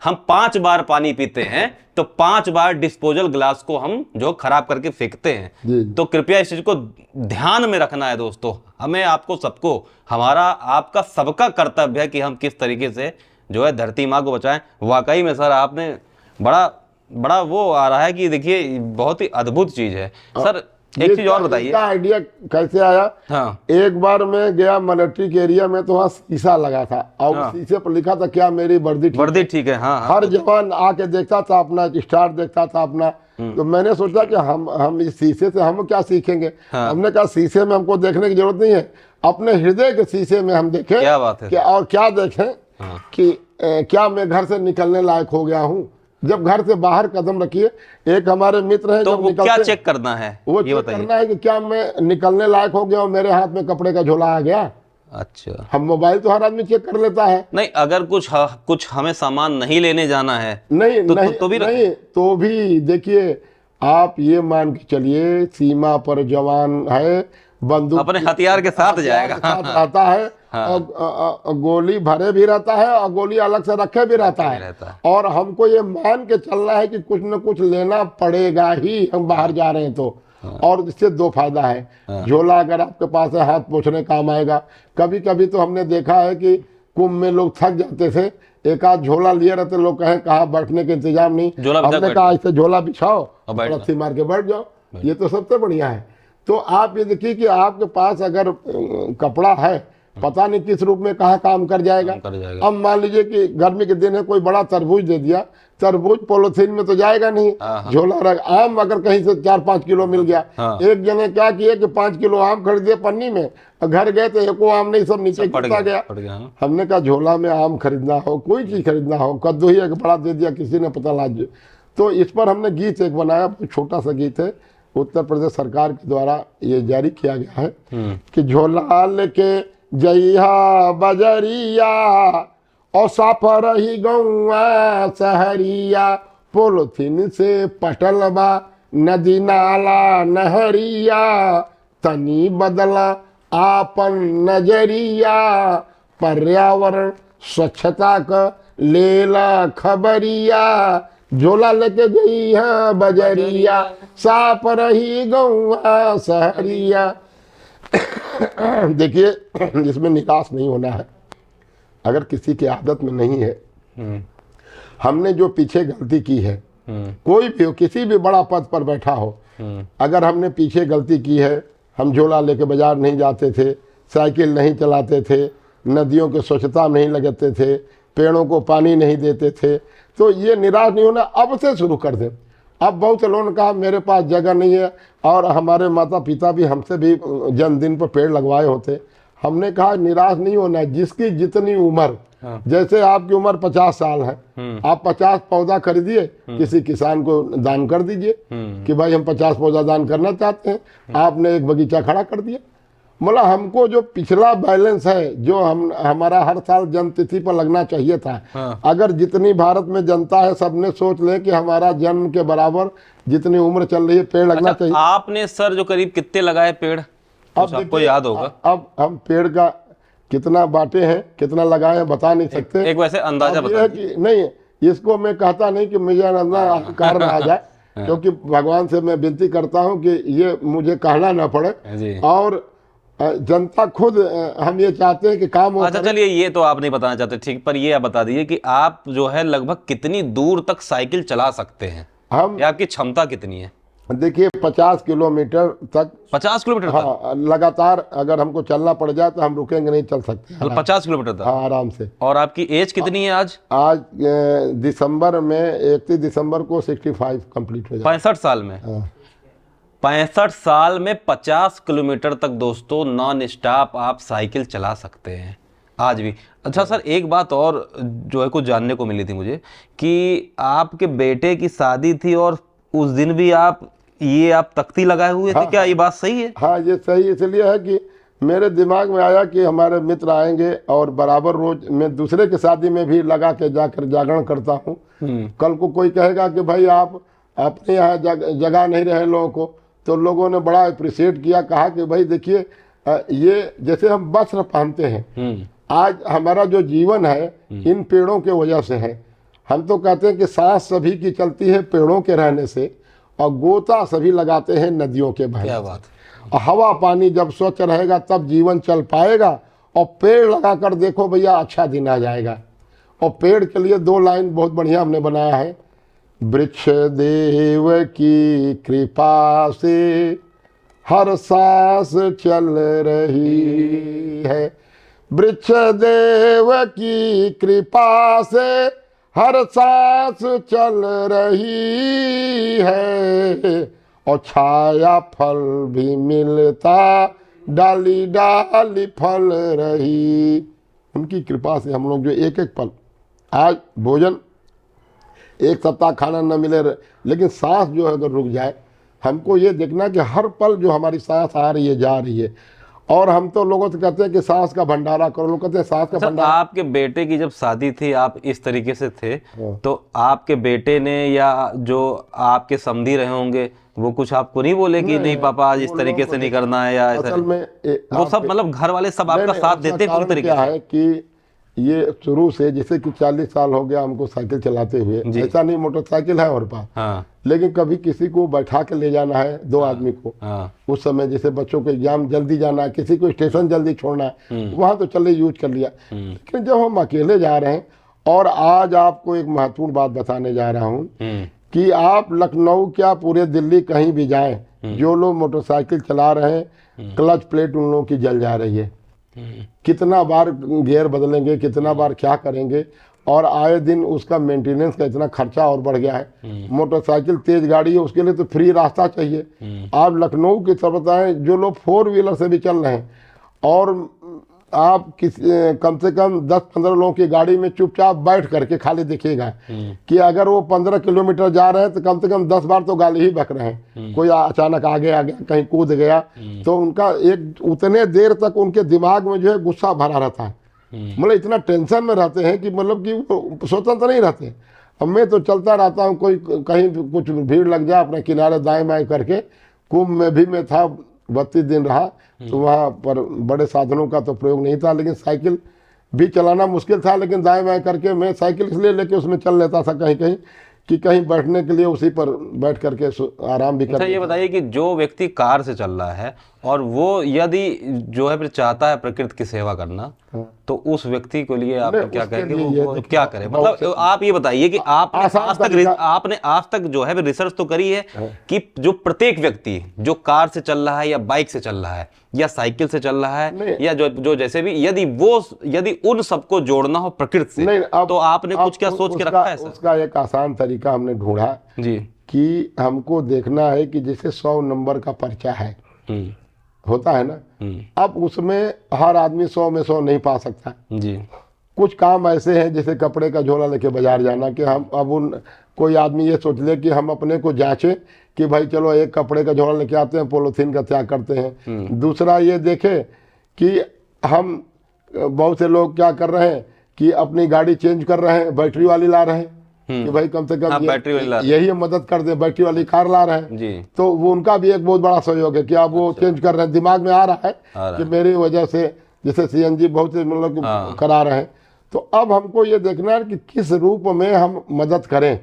हम 5 बार पानी पीते हैं तो 5 बार डिस्पोजल गिलास को हम जो खराब करके फेंकते हैं। तो कृपया इस चीज को ध्यान में रखना है दोस्तों, हमें, आपको, सबको, हमारा, आपका, सबका कर्तव्य है कि हम किस तरीके से जो है धरती माँ को बचाएं। वाकई में सर आपने बड़ा बड़ा वो आ रहा है कि देखिए बहुत ही अद्भुत चीज है सर। एक चीज और बताइए, आइडिया कैसे आया। हाँ एक बार मैं गया मिलिट्री के एरिया में, तो वहाँ शीशा लगा था और हाँ। शीशे पर लिखा था क्या मेरी वर्दी ठीक वर्दी ठीक है, हाँ हाँ। हर जवान आके देखता था, अपना स्टार देखता था अपना। तो मैंने सोचा कि हम इस शीशे से हम क्या सीखेंगे। हाँ। हमने कहा शीशे में हमको देखने की जरूरत नहीं है, अपने हृदय के शीशे में हम देखें। क्या बात है। कि और क्या देखें हाँ। कि क्या मैं घर से निकलने लायक हो गया हूँ। जब घर से बाहर कदम रखिए, एक हमारे मित्र हैं तो जब वो क्या निकलते चेक करना है वो ये चेक बताइए। करना है कि क्या मैं निकलने लायक हो गया और मेरे हाथ में कपड़े का झोला आ गया। अच्छा, हम मोबाइल तो हर आदमी चेक कर लेता है। नहीं अगर कुछ हमें सामान नहीं लेने जाना है नहीं तो नहीं तो भी नहीं, तो भी देखिए, आप ये मान के चलिए सीमा पर जवान है, बंदूक अपने हथियार के साथ जाएगा। के साथ रहता है। और गोली भरे भी रहता है और गोली अलग से रखे भी रहता है। और हमको ये मान के चलना है कि कुछ न कुछ लेना पड़ेगा ही, हम बाहर जा रहे हैं तो। और इससे दो फायदा है। झोला अगर आपके पास है, हाथ पोंछने काम आएगा। कभी कभी तो हमने देखा है कि कुंभ में लोग थक जाते थे, एक आध झोला लिए रहते, लोग कहें कहाँ बैठने के इंतजाम नहीं, हमने कहा ऐसे झोला बिछाओ और रस्सी मार के बैठ जाओ, ये तो सबसे बढ़िया है। तो आप ये देखिए कि आपके पास अगर कपड़ा है, पता नहीं किस रूप में कहाँ काम कर जाएगा। अब मान लीजिए कि गर्मी के दिन है, कोई बड़ा तरबूज दे दिया, तरबूज पॉलिथीन में तो जाएगा नहीं, झोला रख। आम अगर कहीं से 4-5 किलो मिल गया, एक जने क्या किए कि 5 किलो आम खरीदे पन्नी में, घर गए तो एको आम नहीं, सब नीचे गिरता गया। हमने कहा झोला में आम खरीदना हो, कोई चीज खरीदना हो, कद्दू ही एक बड़ा दे दिया किसी ने, पता लाज। तो इस पर हमने गीत एक बनाया, छोटा सा गीत है, उत्तर प्रदेश सरकार के द्वारा ये जारी किया गया है कि झोला लेके जइहा बजरिया और साफर ही गौआ सहरिया, पोलोथीन से पटलबा नदी नाला नहरिया, तनी बदला आपन नजरिया, पर्यावरण स्वच्छता का लेला खबरिया, झोला लेके गई है बजरिया, साफ रही गौआ सहरिया। देखिए, इसमें निराश नहीं होना है। अगर किसी की आदत में नहीं है, हमने जो पीछे गलती की है, कोई भी हो, किसी भी बड़ा पद पर बैठा हो, अगर हमने पीछे गलती की है, हम झोला लेके बाजार नहीं जाते थे, साइकिल नहीं चलाते थे, नदियों की स्वच्छता नहीं लगाते थे, पेड़ों को पानी नहीं देते थे, तो ये निराश नहीं होना, अब से शुरू कर दें। अब बहुत लोगों ने कहा मेरे पास जगह नहीं है, और हमारे माता पिता भी हमसे भी जन्मदिन पर पेड़ लगवाए होते। हमने कहा निराश नहीं होना, जिसकी जितनी उम्र, जैसे आपकी उम्र 50 साल है, आप 50 पौधा खरीदिए, किसी किसान को दान कर दीजिए कि भाई हम 50 पौधा दान करना चाहते हैं, आपने एक बगीचा खड़ा कर दिया। मतलब हमको जो पिछला बैलेंस है, जो हमारा हर साल जन्म तिथि पर लगना चाहिए था, अगर जितनी भारत में जनता है, सबने सोच ले कि हमारा जन्म के बराबर जितनी उम्र चल रही है पेड़ लगना चाहिए। आपने सर जो करीब कितने लगाए पेड़, अब आपको याद होगा? अब हम पेड़ का कितना बांटे हैं, कितना लगाए हैं बता नहीं सकते। एक वैसे अंदाजा बता कि नहीं, इसको मैं कहता नहीं कि मुझे अहंकार में आ जाए, क्योंकि भगवान से मैं विनती करता हूँ कि ये मुझे कहना ना पड़े, और जनता खुद, हम ये चाहते हैं कि काम हो। अच्छा चलिए, ये तो आप नहीं बताना चाहते, ठीक, पर ये आप बता दीजिए कि आप जो है लगभग कितनी दूर तक साइकिल चला सकते हैं, हम, या आपकी क्षमता कितनी है? देखिए 50 किलोमीटर तक। 50 किलोमीटर तक? हाँ, लगातार अगर हमको चलना पड़ जाए तो हम रुकेंगे नहीं, चल सकते हैं 50 किलोमीटर तक? हाँ, आराम से। और आपकी एज कितनी है आज? आज दिसंबर में, 31 दिसंबर को 65 कंप्लीट हो जाए। 65 साल में? 65 साल में 50 किलोमीटर तक दोस्तों नॉन स्टॉप आप साइकिल चला सकते हैं आज भी। अच्छा सर, एक बात और जो है कुछ जानने को मिली थी मुझे कि आपके बेटे की शादी थी और उस दिन भी आप तख्ती लगाए हुए थे, क्या ये बात सही है? हाँ, ये सही इसलिए है कि मेरे दिमाग में आया कि हमारे मित्र आएंगे, और बराबर रोज मैं दूसरे की शादी में भी लगा के जाकर जागरण करता हूँ। कल को कोई कहेगा कि भाई आप अपने यहाँ जगह नहीं रहे लोगों को, तो लोगों ने बड़ा अप्रिशिएट किया, कहा कि भाई देखिए, ये जैसे हम वस्त्र पहनते हैं, आज हमारा जो जीवन है इन पेड़ों के वजह से है। हम तो कहते हैं कि सांस सभी की चलती है पेड़ों के रहने से, और गोता सभी लगाते हैं नदियों के बहने से। हवा पानी जब स्वच्छ रहेगा तब जीवन चल पाएगा। और पेड़ लगा कर देखो भैया, अच्छा दिन आ जाएगा। और पेड़ के लिए 2 लाइन बहुत बढ़िया हमने बनाया है वृक्ष देव की कृपा से हर सांस चल रही है। वृक्ष देव की कृपा से हर सांस चल रही है, और छाया फल भी मिलता डाली डाली फल रही। उनकी कृपा से हम लोग जो एक एक पल, आज भोजन एक सप्ताह खाना न मिले, लेकिन सांस जो है अगर रुक जाए, हमको ये देखना कि हर पल जो हमारी सांस आ रही है जा रही है। और हम तो लोगों से कहते हैं कि सांस का भंडारा करो, लोग कहते हैं सांस का भंडारा। आपके बेटे की जब शादी थी, आप इस तरीके से थे, तो आपके बेटे ने या जो आपके समधी रहे होंगे वो कुछ आपको नहीं बोले कि नहीं पापा आज इस तरीके से नहीं करना है, या असल में वो सब मतलब घर वाले सब आपका साथ देते पूरी तरीके से? क्या है कि ये शुरू से, जैसे कि 40 साल हो गया हमको साइकिल चलाते हुए, ऐसा नहीं मोटरसाइकिल है हमारे पास, हाँ। लेकिन कभी किसी को बैठा के ले जाना है, 2 आदमी को, उस समय जैसे बच्चों को एग्जाम जल्दी जाना है, किसी को स्टेशन जल्दी छोड़ना है, वहां तो चले यूज कर लिया। लेकिन जब हम अकेले जा रहे हैं, और आज आपको एक महत्वपूर्ण बात बताने जा रहा हूँ कि आप लखनऊ क्या पूरे दिल्ली कहीं भी जाएं, जो लोग मोटरसाइकिल चला रहे हैं, क्लच प्लेट उन लोगों की जल जा रही है। कितना बार गियर बदलेंगे, कितना बार क्या करेंगे, और आए दिन उसका मेंटेनेंस का इतना खर्चा और बढ़ गया है। मोटरसाइकिल तेज गाड़ी है, उसके लिए तो फ्री रास्ता चाहिए। आप लखनऊ की तरफ बताएं, जो लोग 4 व्हीलर से भी चल रहे हैं, और आप कम से कम 10-15 लोगों की गाड़ी में चुपचाप बैठ करके खाली देखिएगा कि अगर वो 15 किलोमीटर जा रहे हैं तो कम से कम 10 बार तो गाली ही बक रहे हैं। कोई अचानक आगे आ गया, कहीं कूद गया, तो उनका एक उतने देर तक उनके दिमाग में जो है गुस्सा भरा रहता है। मतलब इतना टेंशन में रहते हैं कि मतलब कि वो स्वतंत्र नहीं रहते। अब मैं तो चलता रहता हूँ, कोई कहीं कुछ भीड़ लग जाए, अपने किनारे दाएं बाएं करके। कुंभ में भी मैं था, 32 दिन रहा, तो वहाँ पर बड़े साधनों का तो प्रयोग नहीं था, लेकिन साइकिल भी चलाना मुश्किल था, लेकिन दाएं बाएं करके मैं साइकिल इसलिए लेके उसमें चल लेता था कहीं कहीं, कि कहीं बैठने के लिए उसी पर बैठ करके आराम भी कर। ये बताइए कि जो व्यक्ति कार से चल रहा है और वो यदि जो है फिर चाहता है प्रकृति की सेवा करना, तो उस व्यक्ति के लिए आप क्या कहेंगे, वो क्या करे? मतलब आप ये बताइए कि आपने आज तक जो है रिसर्च तो करी है कि जो प्रत्येक व्यक्ति जो कार से चल रहा है या बाइक से चल रहा है या साइकिल से चल रहा है या जो जैसे भी, यदि उन सबको जोड़ना हो प्रकृति से, तो आपने कुछ क्या सोच के रखा है? उसका एक आसान तरीका हमने ढूंढा जी, कि हमको देखना है कि जैसे 100 नंबर का पर्चा है, होता है ना, अब उसमें हर आदमी 100 में 100 नहीं पा सकता जी। कुछ काम ऐसे हैं, जैसे कपड़े का झोला लेके बाजार जाना, कि हम अब कोई आदमी ये सोच ले कि हम अपने को जांचें कि भाई चलो एक कपड़े का झोला लेके आते हैं, पॉलीथीन का त्याग करते हैं। दूसरा ये देखे कि हम बहुत से लोग क्या कर रहे हैं कि अपनी गाड़ी चेंज कर रहे हैं, बैटरी वाली ला रहे हैं कि भाई कम से कम यही मदद कर दे, बैटरी वाली कार ला रहे हैं जी। तो वो उनका भी एक बहुत बड़ा सहयोग है कि आप वो चेंज कर रहे हैं, दिमाग में आ रहा है कि मेरी वजह से, जैसे CNG बहुत से मतलब करा रहे हैं। तो अब हमको ये देखना है कि किस रूप में हम मदद करें।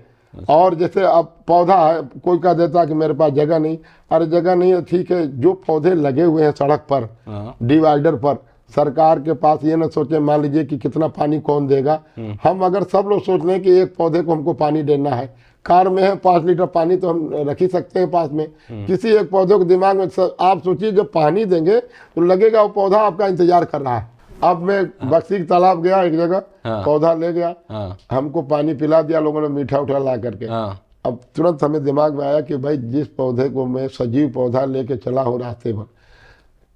और जैसे अब पौधा है, कोई कह देता है कि मेरे पास जगह नहीं, अरे जगह नहीं है ठीक है, जो पौधे लगे हुए हैं सड़क पर, डिवाइडर पर, सरकार के पास ये ना सोचे मान लीजिए कि कितना पानी कौन देगा। हम अगर सब लोग सोच लें कि एक पौधे को हमको पानी देना है, कार में है 5 लीटर पानी तो हम रख ही सकते हैं पास में, किसी एक पौधे को दिमाग में आप सोचिए जब पानी देंगे तो लगेगा वो पौधा आपका इंतजार कर रहा है। अब मैं बक्सी तालाब गया एक जगह, पौधा ले गया, हमको पानी पिला दिया लोगों ने मीठा उठा ला करके। अब तुरंत हमें दिमाग में आया कि भाई जिस पौधे को मैं सजीव पौधा लेके चला हूँ रास्ते पर,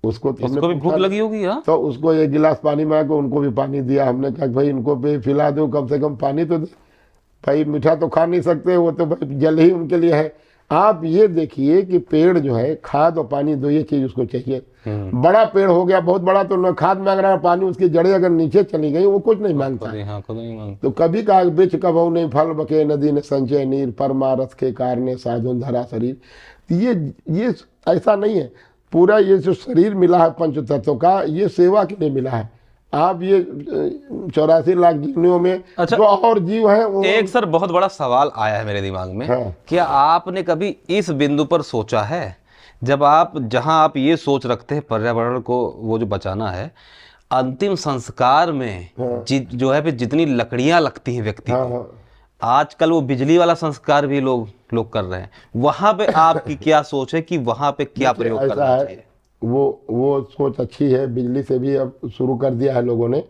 उसको भी भूख लगी होगी, तो उसको 1 गिलास पानी मांगा, उनको भी पानी दिया। हमने कहा भाई इनको भी पिला दो, कम से कम पानी तो दे, भाई मीठा तो खा नहीं सकते, वो तो भाई जल ही उनके लिए है। आप ये देखिए कि पेड़ जो है, खाद और पानी दो ये चीज उसको चाहिए। बड़ा पेड़ हो गया बहुत बड़ा, तो न खाद मांग रहा है, पानी, उसकी जड़ें अगर नीचे चली गई वो कुछ नहीं मांगता। तो कभी कहा वृक्ष कबहु नहीं फल बके, नदी ने संचय नीर, परमारथ के कारणे साधुन धरा शरीर। ये ऐसा नहीं है, पूरा ये जो शरीर मिला है पंच तत्व का, ये सेवा के लिए मिला है। आप ये 84 लाख जीवों में जो और जीव हैं एक सर बहुत बड़ा सवाल आया है मेरे दिमाग में। क्या आपने कभी इस बिंदु पर सोचा है, जब आप जहां आप ये सोच रखते हैं पर्यावरण को वो जो बचाना है, अंतिम संस्कार में जो है फिर जितनी लकड़ियां लगती हैं व्यक्ति को, आजकल वो बिजली वाला संस्कार भी लोग कर रहे हैं, वहां पे आपकी क्या सोच है कि वहां पे क्या प्रयोग ऐसा करना है, चाहिए? वो सोच अच्छी है। बिजली से भी अब शुरू कर दिया है लोगों ने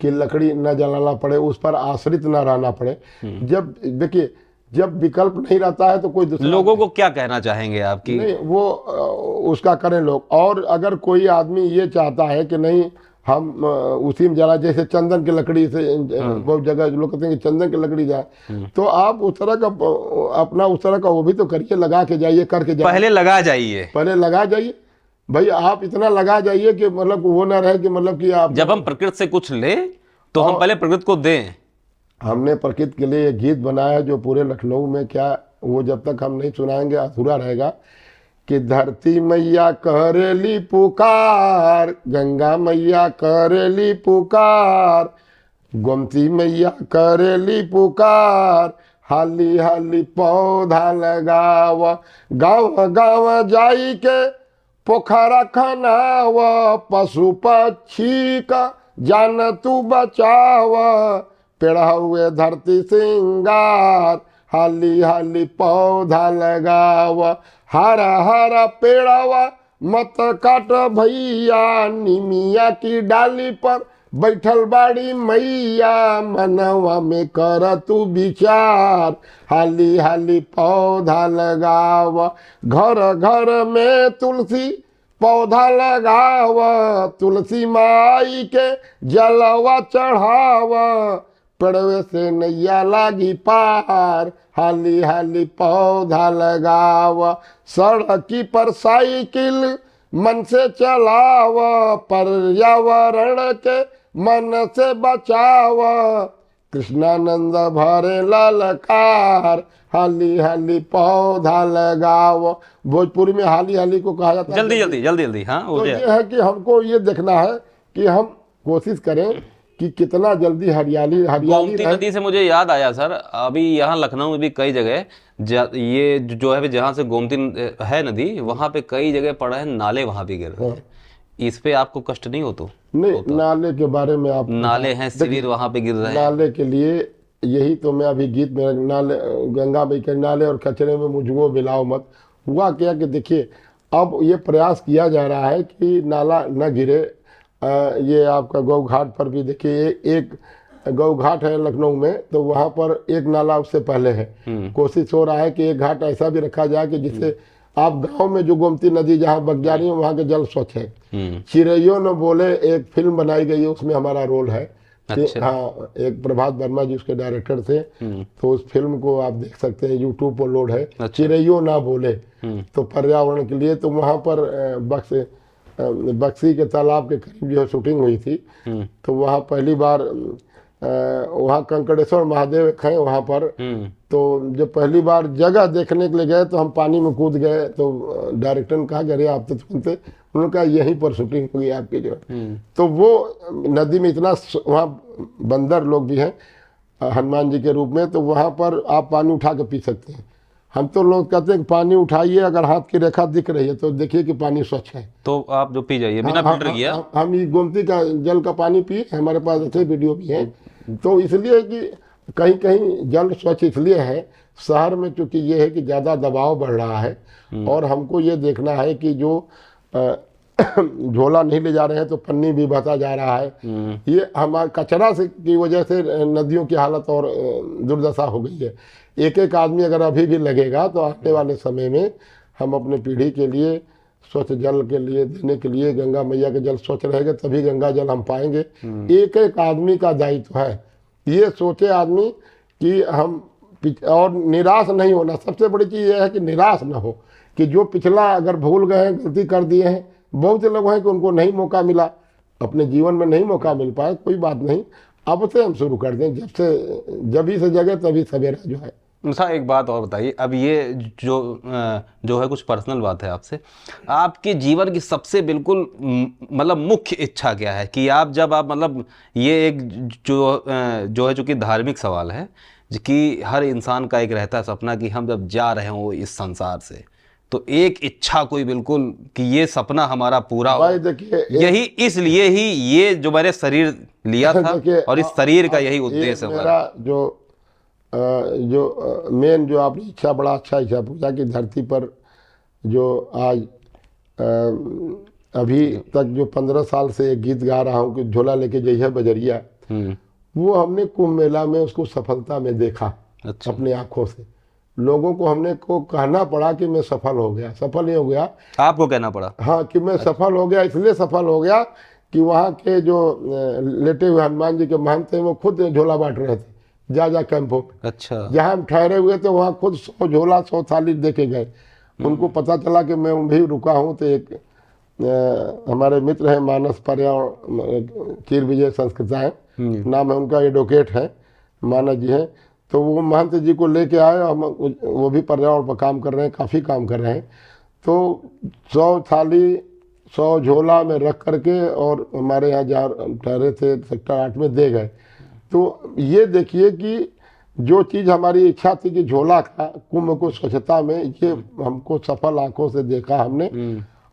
कि लकड़ी न जलाना पड़े, उस पर आश्रित न रहना पड़े। जब देखिए, जब विकल्प नहीं रहता है तो कोई दूसरा लोगों को क्या कहना चाहेंगे आपकी? नहीं, वो उसका करें लोग। और अगर कोई आदमी ये चाहता है कि नहीं हम उसी में जला, जैसे चंदन की लकड़ी से बहुत जगह लोग कहते हैं कि चंदन की लकड़ी जाए, तो आप उस तरह का अपना उस तरह का वो भी तो करिए, लगा के जाइए, करके जाइए। पहले लगा जाइए। पहले लगा जाइए भाई, आप इतना लगा जाइए कि मतलब वो ना रहे कि मतलब कि आप, जब हम प्रकृति से कुछ ले तो हम पहले प्रकृति को दें। हमने प्रकृति के लिए एक गीत बनाया है जो पूरे लखनऊ में, क्या वो जब तक हम नहीं सुनाएंगे अधूरा रहेगा, कि धरती मैया करेली पुकार, गंगा मैया करेली पुकार, गोमती मैया करेली पुकार, हाली हाली पौधा लगाव, गाँव गाँव जाई के पोखरा खनाव, पशु पक्षी का जान तू बचाव, पेड़ हुए धरती सिंगार, हाली हाली पौधा लगाव, हरा हरा पेड़वा मत काट भैया, निमिया की डाली पर बैठल बाड़ी मैया, मनवा में कर तू विचार, हाली हाली पौधा लगाव, घर घर में तुलसी पौधा लगाव, तुलसी माई के जलवा चढ़ाव, पेड़वे से नैया लागी पार, हाली हाली पौधा लगाव, सड़की पर साइकिल मन से चलाव, पर्यावरण के मन से बचाव, कृष्णानंद भरे ललकार, हाली हाली पौधा लगाव। भोजपुरी में हाली हाली को कहा जाता है जल्दी जल्दी जल्दी जल्दी। हाँ, तो ये है कि हमको ये देखना है कि हम कोशिश करें कि कितना जल्दी हरियाली गोमती नदी से मुझे याद आया सर, अभी यहाँ लखनऊ में भी कई जगह ये जो है जहाँ से गोमती है नदी, वहाँ पे कई जगह पड़ा है नाले, वहाँ भी गिर रहे हैं। इस पे आपको कष्ट नहीं हो? तो नहीं, नाले के बारे में आप, नाले हैं, शिविर वहाँ पे गिर रहे हैं। नाले के लिए यही तो मैं अभी गीत में, नाले गंगा मई के नाले और कचरे में मुझको मिलाओ मत। हुआ क्या कि देखिए, अब ये प्रयास किया जा रहा है कि नाला न गिरे। ये आपका गौ घाट पर भी देखिए, एक गौ घाट है लखनऊ में, तो वहाँ पर एक नाला उससे पहले है। कोशिश हो रहा है कि एक घाट ऐसा भी रखा जाए कि जिससे आप गांव में जो गोमती नदी जहाँ बग जा रही है वहाँ का जल स्वच्छ है। चिड़ैयों न बोले एक फिल्म बनाई गई है, उसमें हमारा रोल है। अच्छा। हाँ, एक प्रभात वर्मा जी उसके डायरेक्टर थे, तो उस फिल्म को आप देख सकते हैं, यूट्यूब पर लोड है। अच्छा। चिड़ैयों ना बोले, तो पर्यावरण के लिए, तो वहाँ पर बक्सी के तालाब के करीब जो शूटिंग हुई थी, तो वहाँ पहली बार वहाँ कंकड़ेश्वर महादेव हैं वहाँ पर, तो जब पहली बार जगह देखने के लिए गए तो हम पानी में कूद गए। तो डायरेक्टर ने कहा कि अरे आप तो सुनते, उन्होंने कहा यहीं पर शूटिंग हुई आपकी जो। तो वो नदी में इतना, वहाँ बंदर लोग भी हैं हनुमान जी के रूप में, तो वहाँ पर आप पानी उठा के पी सकते हैं। हम तो लोग कहते हैं कि पानी उठाइए, अगर हाथ की रेखा दिख रही है तो देखिए कि पानी स्वच्छ है, तो आप जो पी जाइए बिना फिल्टर किया। हम ये गोमती का जल का पानी पिए, हमारे पास अच्छे वीडियो भी हैं। तो इसलिए कि कहीं कहीं जल स्वच्छ इसलिए है, शहर में चूंकि ये है कि ज़्यादा दबाव बढ़ रहा है, और हमको ये देखना है कि जो झोला नहीं ले जा रहे हैं तो पन्नी भी बहता जा रहा है। ये हमारे कचरा से की वजह से नदियों की हालत और दुर्दशा हो गई है। एक एक आदमी अगर अभी भी लगेगा तो आने वाले समय में हम अपने पीढ़ी के लिए स्वच्छ जल के लिए देने के लिए, गंगा मैया के जल स्वच्छ रहेगा तभी गंगा जल हम पाएंगे। एक एक आदमी का दायित्व है, ये सोचे आदमी कि हम, और निराश नहीं होना। सबसे बड़ी चीज़ यह है कि निराश ना हो, कि जो पिछला अगर भूल गए हैं, गलती कर दिए हैं, बहुत से लोग हैं कि उनको नहीं मौका मिला, अपने जीवन में नहीं मौका मिल पाया, कोई बात नहीं, अब से हम शुरू कर दें, जब ही से जगह तभी सवेरा जो है। सर एक बात और बताइए, अब ये जो है कुछ पर्सनल बात है आपसे, आपके जीवन की सबसे बिल्कुल मतलब मुख्य इच्छा क्या है? कि आप जब आप मतलब ये एक जो है चूँकि धार्मिक सवाल है कि हर इंसान का एक रहता है सपना कि हम जब जा रहे हो इस संसार से, तो एक इच्छा कोई बिल्कुल कि ये सपना हमारा पूरा हो। देखिए, यही इसलिए ही ये जो मैंने शरीर लिया था और इस शरीर का यही उद्देश्य है। मेरा जो जो मेन जो आपकी इच्छा, बड़ा अच्छा इच्छा पूछा कि धरती पर जो आज अभी तक जो 15 साल से एक गीत गा रहा हूँ कि झोला लेके जइहा बजरिया, वो हमने कुंभ मेला में उसको सफलता में देखा। अच्छा। अपनी आंखों से लोगों को हमने को कहना पड़ा कि मैं सफल हो गया। सफल नहीं हो गया, आपको कहना पड़ा? हाँ, कि मैं सफल हो गया। इसलिए सफल हो गया कि वहाँ के जो लेटे हुए हनुमान जी के महंत थे वो खुद झोला बांट रहे थे जा कैंपों में। अच्छा। जहाँ हम ठहरे हुए थे वहाँ खुद 100 झोला 100 थाली देके गए। उनको पता चला कि मैं भी रुका हूँ, तो एक हमारे मित्र हैं मानस पर्यावरण चीर विजय संस्कृताएं नाम है उनका, एडवोकेट है, मानस जी हैं, तो वो महंत जी को लेके आए। हम वो भी पर्यावरण पर काम कर रहे हैं, काफ़ी काम कर रहे हैं। तो 100 थाली 100 झोला में रख करके और हमारे यहाँ जहाँ ठहरे थे सेक्टर 8 में दे गए। तो ये देखिए कि जो चीज़ हमारी इच्छा थी कि झोला का कुंभ को स्वच्छता में, ये हमको सफल आंखों से देखा हमने।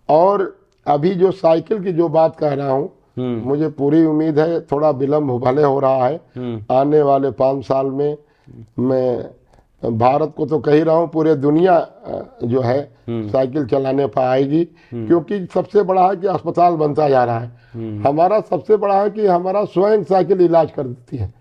और अभी जो साइकिल की जो बात कह रहा हूँ, मुझे पूरी उम्मीद है, थोड़ा विलम्ब भले हो रहा है, आने वाले 5 साल में मैं भारत को तो कह ही रहा हूँ, पूरे दुनिया जो है साइकिल चलाने पर आएगी। क्योंकि सबसे बड़ा है कि अस्पताल बनता जा रहा है। हमारा सबसे बड़ा है कि हमारा स्वयं साइकिल इलाज कर देती है।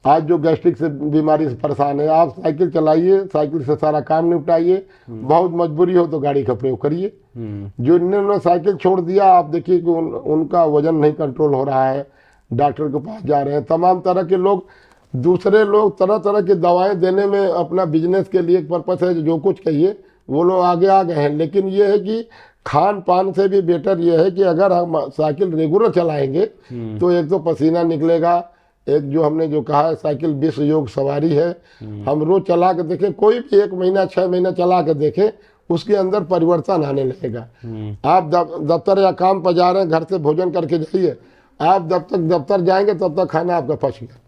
आज जो गैस्ट्रिक से बीमारी से परेशान है, आप साइकिल चलाइए, साइकिल से सारा काम निपटाइए। बहुत मजबूरी हो तो गाड़ी का प्रयोग करिए। जो इन्होंने साइकिल छोड़ दिया, आप देखिए कि उनका वजन नहीं कंट्रोल हो रहा है, डॉक्टर के पास जा रहे हैं, तमाम तरह के लोग, दूसरे लोग तरह तरह की दवाएं देने में अपना बिजनेस के लिए पर्पस है, जो कुछ कहिए वो लोग आगे आ गए हैं। लेकिन ये है कि खान पान से भी बेटर ये है कि अगर हम साइकिल रेगुलर चलाएंगे तो एक तो पसीना निकलेगा, एक जो हमने जो कहा है साइकिल विश्व योग सवारी है। हम रोज चला के देखें, कोई भी 1 महीना 6 महीना चला के देखें, उसके अंदर परिवर्तन आने लगेगा। आप दफ्तर या काम पर जा रहे हैं, घर से भोजन करके जाइए, आप जब तक दफ्तर जाएंगे तब तक खाना आपका पच गया।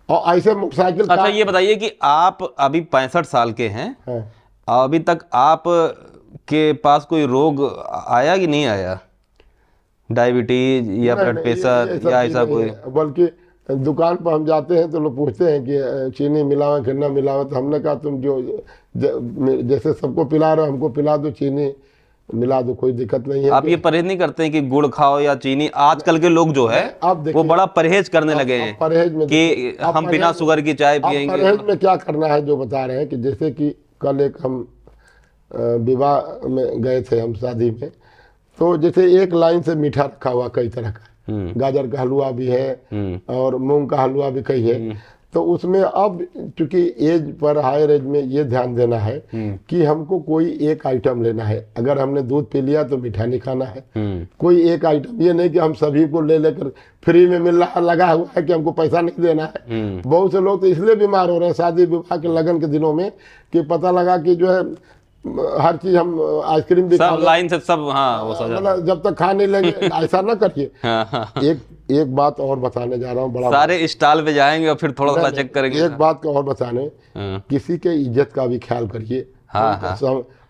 और ऐसे मोटरसाइकिल। अच्छा, ये बताइए कि आप अभी 65 साल के हैं, अभी तक आप के पास कोई रोग आया कि नहीं आया? डायबिटीज या ब्लड प्रेशर या ऐसा कोई? बल्कि दुकान पर हम जाते हैं तो लोग पूछते हैं कि चीनी मिलावे कि ना मिलावे, तो हमने कहा तुम जो जैसे सबको पिला रहे हो हमको पिला दो, चीनी मिला दो, कोई दिक्कत नहीं है। आप ये परहेज नहीं करते हैं कि गुड़ खाओ या चीनी? आजकल के लोग जो है वो बड़ा परहेज करने लगे हैं, परहेज में कि हम बिना शुगर की चाय पियेंगे। परहेज में क्या करना है जो बता रहे हैं कि जैसे कि कल एक हम विवाह में गए थे, हम शादी में, तो जैसे एक लाइन से मीठा रखा हुआ कई तरह का, गाजर का हलवा भी है और मूंग का हलवा भी कई है। तो उसमें अब चूंकि एज पर, हायर एज में ये ध्यान देना है कि हमको कोई एक आइटम लेना है। अगर हमने दूध पी लिया तो मीठा नहीं खाना है, कोई एक आइटम। ये नहीं कि हम सभी को ले लेकर फ्री में मिल रहा लगा हुआ है कि हमको पैसा नहीं देना है। बहुत से लोग तो इसलिए बीमार हो रहे हैं शादी विवाह के लगन के दिनों में कि पता लगा कि जो है हर चीज हम आइसक्रीम भी सब लाइन से सब, हाँ वो मतलब जब तक खा नहीं लेंगे। ऐसा ना करिए। एक बात और बताने जा रहा हूँ, बड़ा सारे स्टॉल पे जाएंगे और फिर थोड़ा थोड़ा चेक करेंगे। एक बात को और बताने, किसी के इज्जत का भी ख्याल करिए।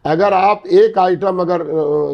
अगर आप एक आइटम अगर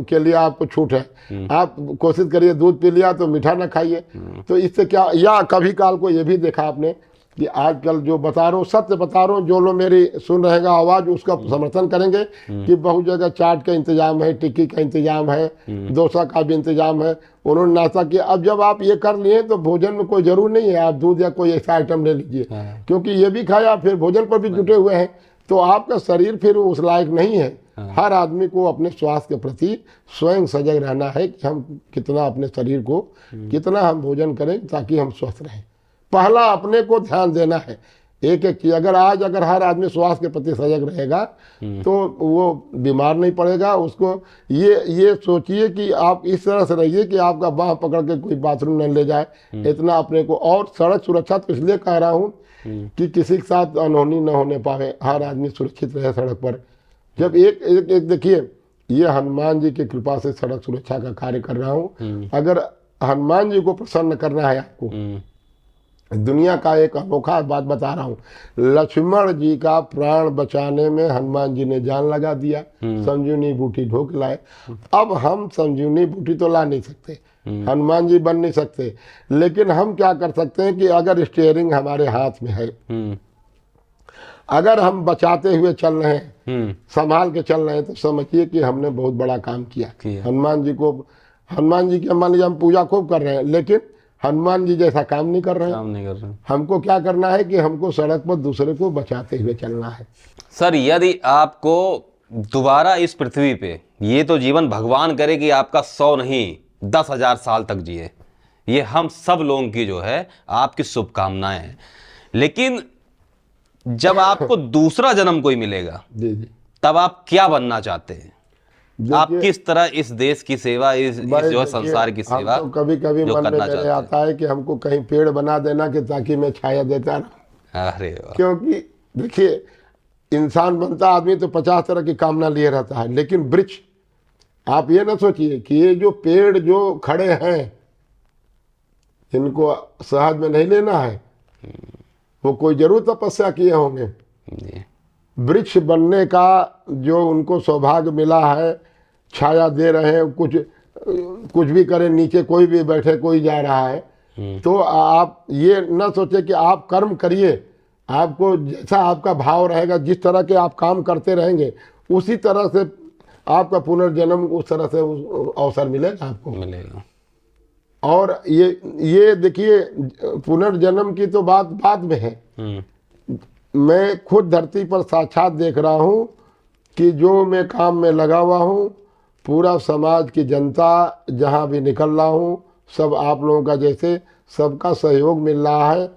के लिए आपको छूट है, आप कोशिश करिए दूध पी लिया तो मीठा ना खाइए। तो इससे क्या, या कभी काल को ये भी देखा आपने कि आजकल जो बता रहा हूँ, सत्य बता रहा हूँ, जो लोग मेरी सुन रहेगा आवाज़ उसका समर्थन करेंगे कि बहुत जगह चाट का इंतजाम है, टिक्की का इंतजाम है, डोसा का भी इंतजाम है, उन्होंने नाश्ता किया। अब जब आप ये कर लिए तो भोजन में कोई जरूर नहीं है आप दूध या कोई ऐसा आइटम ले लीजिए, क्योंकि ये भी खाया फिर भोजन पर भी जुटे हुए हैं, तो आपका शरीर फिर उस लायक नहीं है। हर आदमी को अपने स्वास्थ्य के प्रति स्वयं सजग रहना है कि हम कितना अपने शरीर को, कितना हम भोजन करें ताकि हम स्वस्थ रहें। पहला अपने को ध्यान देना है। एक एक चीज अगर हर आदमी स्वास्थ्य के प्रति सजग रहेगा तो वो बीमार नहीं पड़ेगा। उसको ये सोचिए कि आप इस तरह से रहिए कि आपका बाह पकड़ के कोई बाथरूम न ले जाए, इतना अपने को। और सड़क सुरक्षा तो इसलिए कह रहा हूँ कि किसी के साथ अनहोनी न होने पाए, हर आदमी सुरक्षित रहे सड़क पर। जब एक देखिए, ये हनुमान जी की कृपा से सड़क सुरक्षा का कार्य कर रहा हूँ। अगर हनुमान जी को प्रसन्न करना है आपको, दुनिया का एक अनोखा बात बता रहा हूँ, लक्ष्मण जी का प्राण बचाने में हनुमान जी ने जान लगा दिया, संजीवनी बूटी ढोक लाए। अब हम संजीवनी बूटी तो ला नहीं सकते, हनुमान जी बन नहीं सकते, लेकिन हम क्या कर सकते हैं कि अगर स्टीयरिंग हमारे हाथ में है अगर हम बचाते हुए चल रहे हैं, हम्म। संभाल के चल रहे हैं, तो समझिए कि हमने बहुत बड़ा काम किया। किया। हनुमान जी की मान लीजिए हम पूजा खूब कर रहे हैं, लेकिन हनुमान जी जैसा काम नहीं कर रहे हैं। काम नहीं कर रहे। हमको क्या करना है कि हमको सड़क पर दूसरे को बचाते हुए चलना है। सर, यदि आपको दोबारा इस पृथ्वी पे, ये तो जीवन भगवान करे कि आपका 100 नहीं 10,000 साल तक जिए, ये हम सब लोगों की जो है आपकी शुभकामनाएं हैं, लेकिन जब आपको दूसरा जन्म कोई मिलेगा, जी जी। तब आप क्या बनना चाहते हैं? आप देखिए, किस तरह इस देश की सेवा, इस भाई जो है देखिए, संसार की सेवा हम तो कभी कभी जो मन में करना मेरे चाहते हैं? आता है कि हमको कहीं पेड़ बना देना कि ताकि मैं छाया देता रहूं। अरे वाह। क्योंकि देखिए, इंसान बनता आदमी तो 50 तरह की कामना लिए रहता है, लेकिन वृक्ष, आप ये ना सोचिए कि ये जो पेड़ जो खड़े हैं इनको शहद में नहीं लेना है, वो कोई जरूर तपस्या किए होंगे। जी। वृक्ष बनने का जो उनको सौभाग्य मिला है, छाया दे रहे हैं, कुछ भी करें, नीचे कोई भी बैठे, कोई जा रहा है, तो आप ये ना सोचे कि आप कर्म करिए, आपको जैसा आपका भाव रहेगा, जिस तरह के आप काम करते रहेंगे, उसी तरह से आपका पुनर्जन्म, उस तरह से अवसर मिलेगा आपको। मिलेगा। और ये देखिए, पुनर्जन्म की तो बात बाद में है। मैं खुद धरती पर साक्षात देख रहा हूँ कि जो मैं काम में लगा हुआ हूँ, पूरा समाज की जनता जहाँ भी निकल रहा हूँ, सब आप लोगों का जैसे सबका सहयोग मिल रहा है।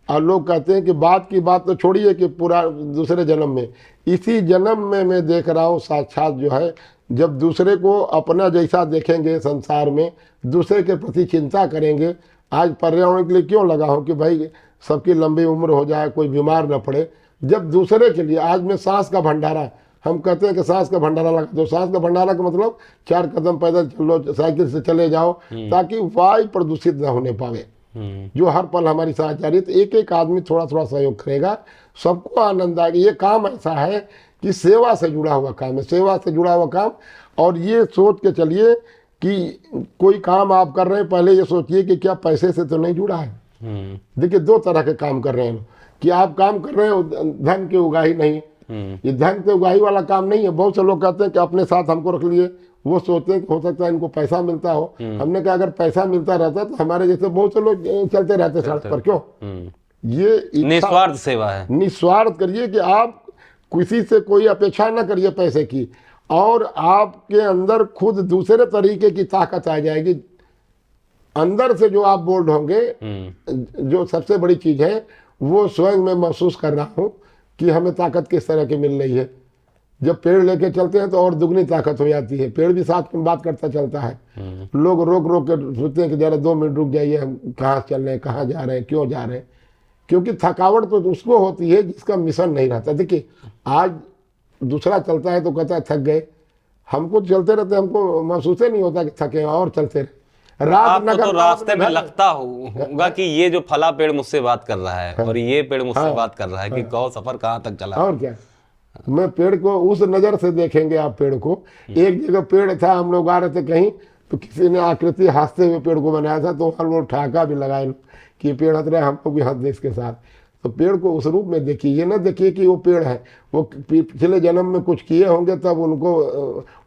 और लोग कहते हैं कि बात की बात तो छोड़िए कि पूरा दूसरे जन्म में, इसी जन्म में मैं देख रहा हूँ साक्षात जो है, जब दूसरे को अपना जैसा देखेंगे संसार में, दूसरे के प्रति चिंता करेंगे। आज पर्यावरण के लिए क्यों लगा हूँ कि भाई सबकी लंबी उम्र हो जाए, कोई बीमार न पड़े। जब दूसरे के लिए, आज मैं सांस का भंडारा, हम कहते हैं कि सांस का भंडारा लगा दो। सांस का भंडारा का मतलब 4 कदम पैदल चलो, साइकिल से चले जाओ, ताकि वायु प्रदूषित न होने पावे, जो हर पल हमारी सांस जा रही है। तो एक एक आदमी थोड़ा थोड़ा सहयोग करेगा, सबको आनंद आएगा। ये काम ऐसा है कि सेवा से जुड़ा हुआ काम है, सेवा से जुड़ा हुआ काम। और ये सोच के चलिए कि कोई काम आप कर रहे हैं, पहले ये सोचिए कि क्या पैसे से तो नहीं जुड़ा है। देखिए, 2 तरह के काम कर रहे हैं कि आप काम कर रहे हैं धन की उगाही नहीं, ये धन की उगाही वाला काम नहीं है। बहुत से लोग कहते हैं कि अपने साथ हमको रख लिए, वो सोचते हैं कि हो सकता है इनको पैसा मिलता हो। हमने कहा अगर पैसा मिलता रहता तो हमारे जैसे बहुत से लोग चलते रहते सड़क पर, क्यों? ये निस्वार्थ सेवा है। निस्वार्थ करिए कि आप किसी से कोई अपेक्षा ना करिए पैसे की, और आपके अंदर खुद दूसरे तरीके की ताकत आ जाएगी। अंदर से जो आप बोल्ड होंगे, जो सबसे बड़ी चीज है, वो स्वयं मैं महसूस कर रहा हूँ कि हमें ताकत किस तरह की मिल रही है। जब पेड़ लेके चलते हैं तो और दुगनी ताकत हो जाती है। पेड़ भी साथ में बात करता चलता है। लोग रोक रोक कर सोचते हैं कि जरा 2 मिनट रुक जाइए, हम कहाँ चल रहे हैं, कहाँ जा रहे हैं, क्यों जा रहे हैं। क्योंकि थकावट तो उसको होती है जिसका मिशन नहीं रहता। देखिए, आज दूसरा चलता है तो कहता है थक गए, हमको चलते रहते हमको महसूस ही नहीं होता कि थके, और चलते रहे। आपको तो रास्ते में लगता होगा कि ये जो फला पेड़ मुझसे बात कर रहा है और ये पेड़ मुझसे बात कर रहा है कि कहो सफर कहाँ तक चला। और क्या, मैं पेड़ को उस नज़र से देखेंगे आप। पेड़ को, एक जगह पेड़ था, हम लोग आ रहे थे कहीं, तो किसी ने आकृति हंसते हुए पेड़ को बनाया था, तो वहाँ लोग ठहाका भी लगाए कि पेड़ हंस रहे, हम लोग भी हंस दे इसके साथ। तो पेड़ को उस रूप में देखिए, ये ना देखिए कि वो पेड़ है, वो पिछले जन्म में कुछ किए होंगे तब उनको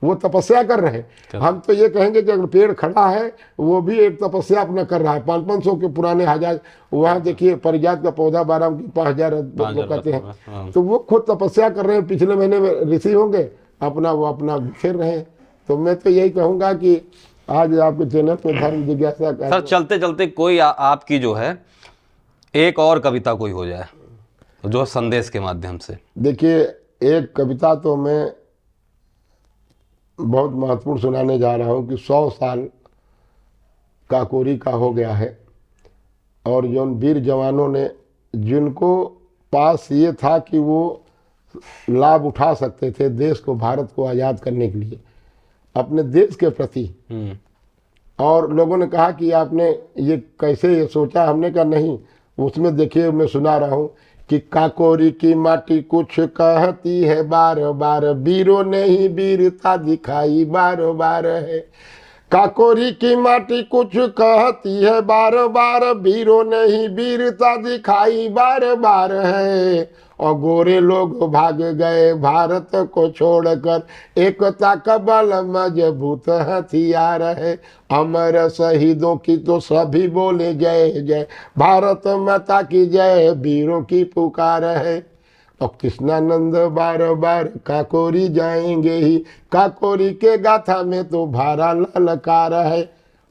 वो तपस्या कर रहे हैं। हम तो ये कहेंगे कि अगर पेड़ खड़ा है, वो भी एक तपस्या अपना कर रहा है। 500 के पुराने हजार, वहाँ देखिए परिजात का पौधा 12 की 5,000 लोग कहते हैं, तो वो खुद तपस्या कर रहे हैं। पिछले महीने में ऋषि होंगे, अपना वो अपना बिखेर रहे हैं। तो मैं तो यही कहूँगा कि आज आपके चैनल पर धर्म जिज्ञासा का, सर चलते चलते कोई आपकी जो है एक और कविता कोई हो जाए जो संदेश के माध्यम से। देखिए, एक कविता तो मैं बहुत महत्वपूर्ण सुनाने जा रहा हूँ कि 100 साल काकोरी का हो गया है, और जो वीर जवानों ने, जिनको पास ये था कि वो लाभ उठा सकते थे देश को, भारत को आज़ाद करने के लिए, अपने देश के प्रति। और लोगों ने कहा कि आपने ये कैसे ये सोचा। हमने कहा नहीं, उसमें देखिए मैं सुना रहा हूँ कि काकोरी की माटी कुछ कहती है बार बार, वीरों ने ही वीरता दिखाई बार बार है। काकोरी की माटी कुछ कहती है बार बार, वीरों ने ही वीरता दिखाई बार बार है। और गोरे लोग भाग गए भारत को छोड़कर, एकता का बल मजबूत हथियार है। अमर शहीदों की तो सभी बोले जय जय, भारत माता की जय, वीरों की पुकार है। और कृष्णानंद बार बार काकोरी जाएंगे ही, काकोरी के गाथा में तो भारा ललकार है।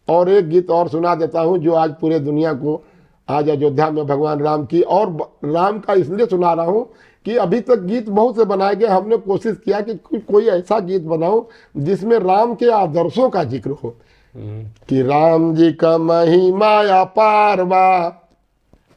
और एक गीत और सुना देता हूँ जो आज पूरे दुनिया को, आज अयोध्या में भगवान राम की, और राम का इसलिए सुना रहा हूँ कि अभी तक गीत बहुत से बनाए गए, हमने कोशिश किया कि कोई ऐसा गीत बनाओ जिसमें राम के आदर्शों का जिक्र हो, कि राम जी का महिमा अपार बा,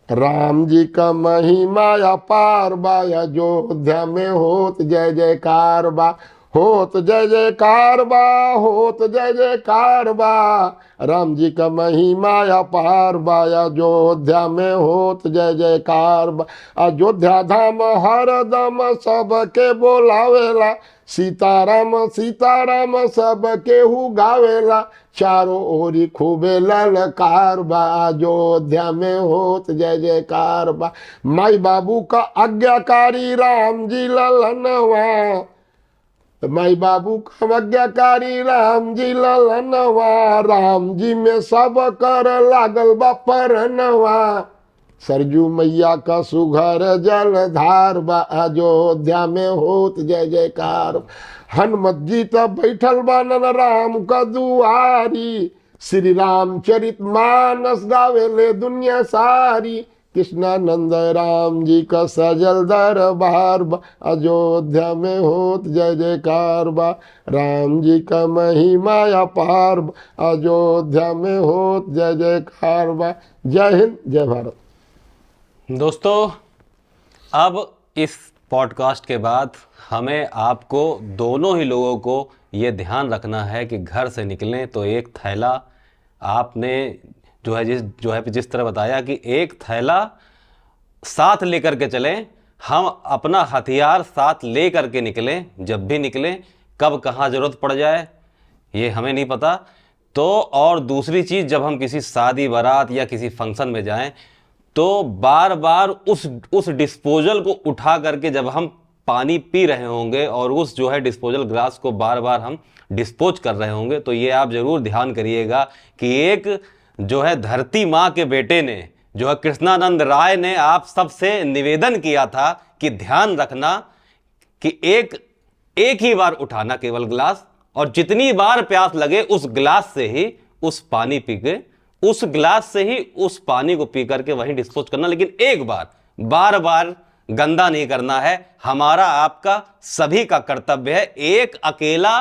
राम जी का महिमा अपार बा, अयोध्या में होत जय जयकार बा, होत जय जयकार बा, होत जय जयकार बा। राम जी का महिमा अपार बा, अयोध्या में होत जय जयकार बा। अयोध्या धाम हरदम सबके बोलावेला, सीताराम सीताराम सबके हु गावेला, चारों ओरी खूबे ललकार बा, अयोध्या में होत जय जयकार बा। माई बाबू का आज्ञाकारी राम जी ललनवा, माई बाबू का आज्ञाकारी राम जी ललनवा, राम जी में सब कर लागल बा परनवा। सरजू मैया का सुघर जलधार बा, अयोध्या में होत जय जयकार। हनुमत जी तो बैठल बानन राम का दुआरी, श्री राम चरित मानस गावेले दुनिया सारी। कृष्णानंद राम जी का सजल दरबार बा, अयोध्या में होत जय जयकार बा, राम जी का महिमा अपार बा, अयोध्या में होत जय जयकार बा। जय हिंद, जय भारत। दोस्तों, अब इस पॉडकास्ट के बाद हमें आपको दोनों ही लोगों को ये ध्यान रखना है कि घर से निकलें तो एक थैला, आपने जिस तरह बताया कि एक थैला साथ लेकर के चलें, हम अपना हथियार साथ ले करके निकलें। जब भी निकलें, कब कहाँ ज़रूरत पड़ जाए ये हमें नहीं पता। तो और दूसरी चीज़, जब हम किसी शादी बारात या किसी फंक्शन में जाएं तो बार बार उस डिस्पोजल को उठा करके जब हम पानी पी रहे होंगे और उस डिस्पोजल ग्लास को बार बार हम डिस्पोज कर रहे होंगे, तो ये आप ज़रूर ध्यान करिएगा कि एक धरती माँ के बेटे ने कृष्णानंद राय ने आप सबसे निवेदन किया था कि ध्यान रखना कि एक ही बार उठाना केवल ग्लास, और जितनी बार प्यास लगे उस ग्लास से ही उस पानी पी के, उस ग्लास से ही उस पानी को पी करके वहीं डिस्पोज करना। लेकिन एक बार बार गंदा नहीं करना है। हमारा आपका सभी का कर्तव्य है। एक अकेला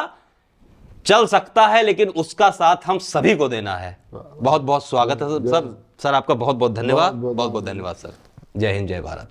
चल सकता है लेकिन उसका साथ हम सभी को देना है। बहुत बहुत स्वागत है सर। आपका बहुत बहुत धन्यवाद। बहुत बहुत धन्यवाद सर। जय हिंद, जय भारत।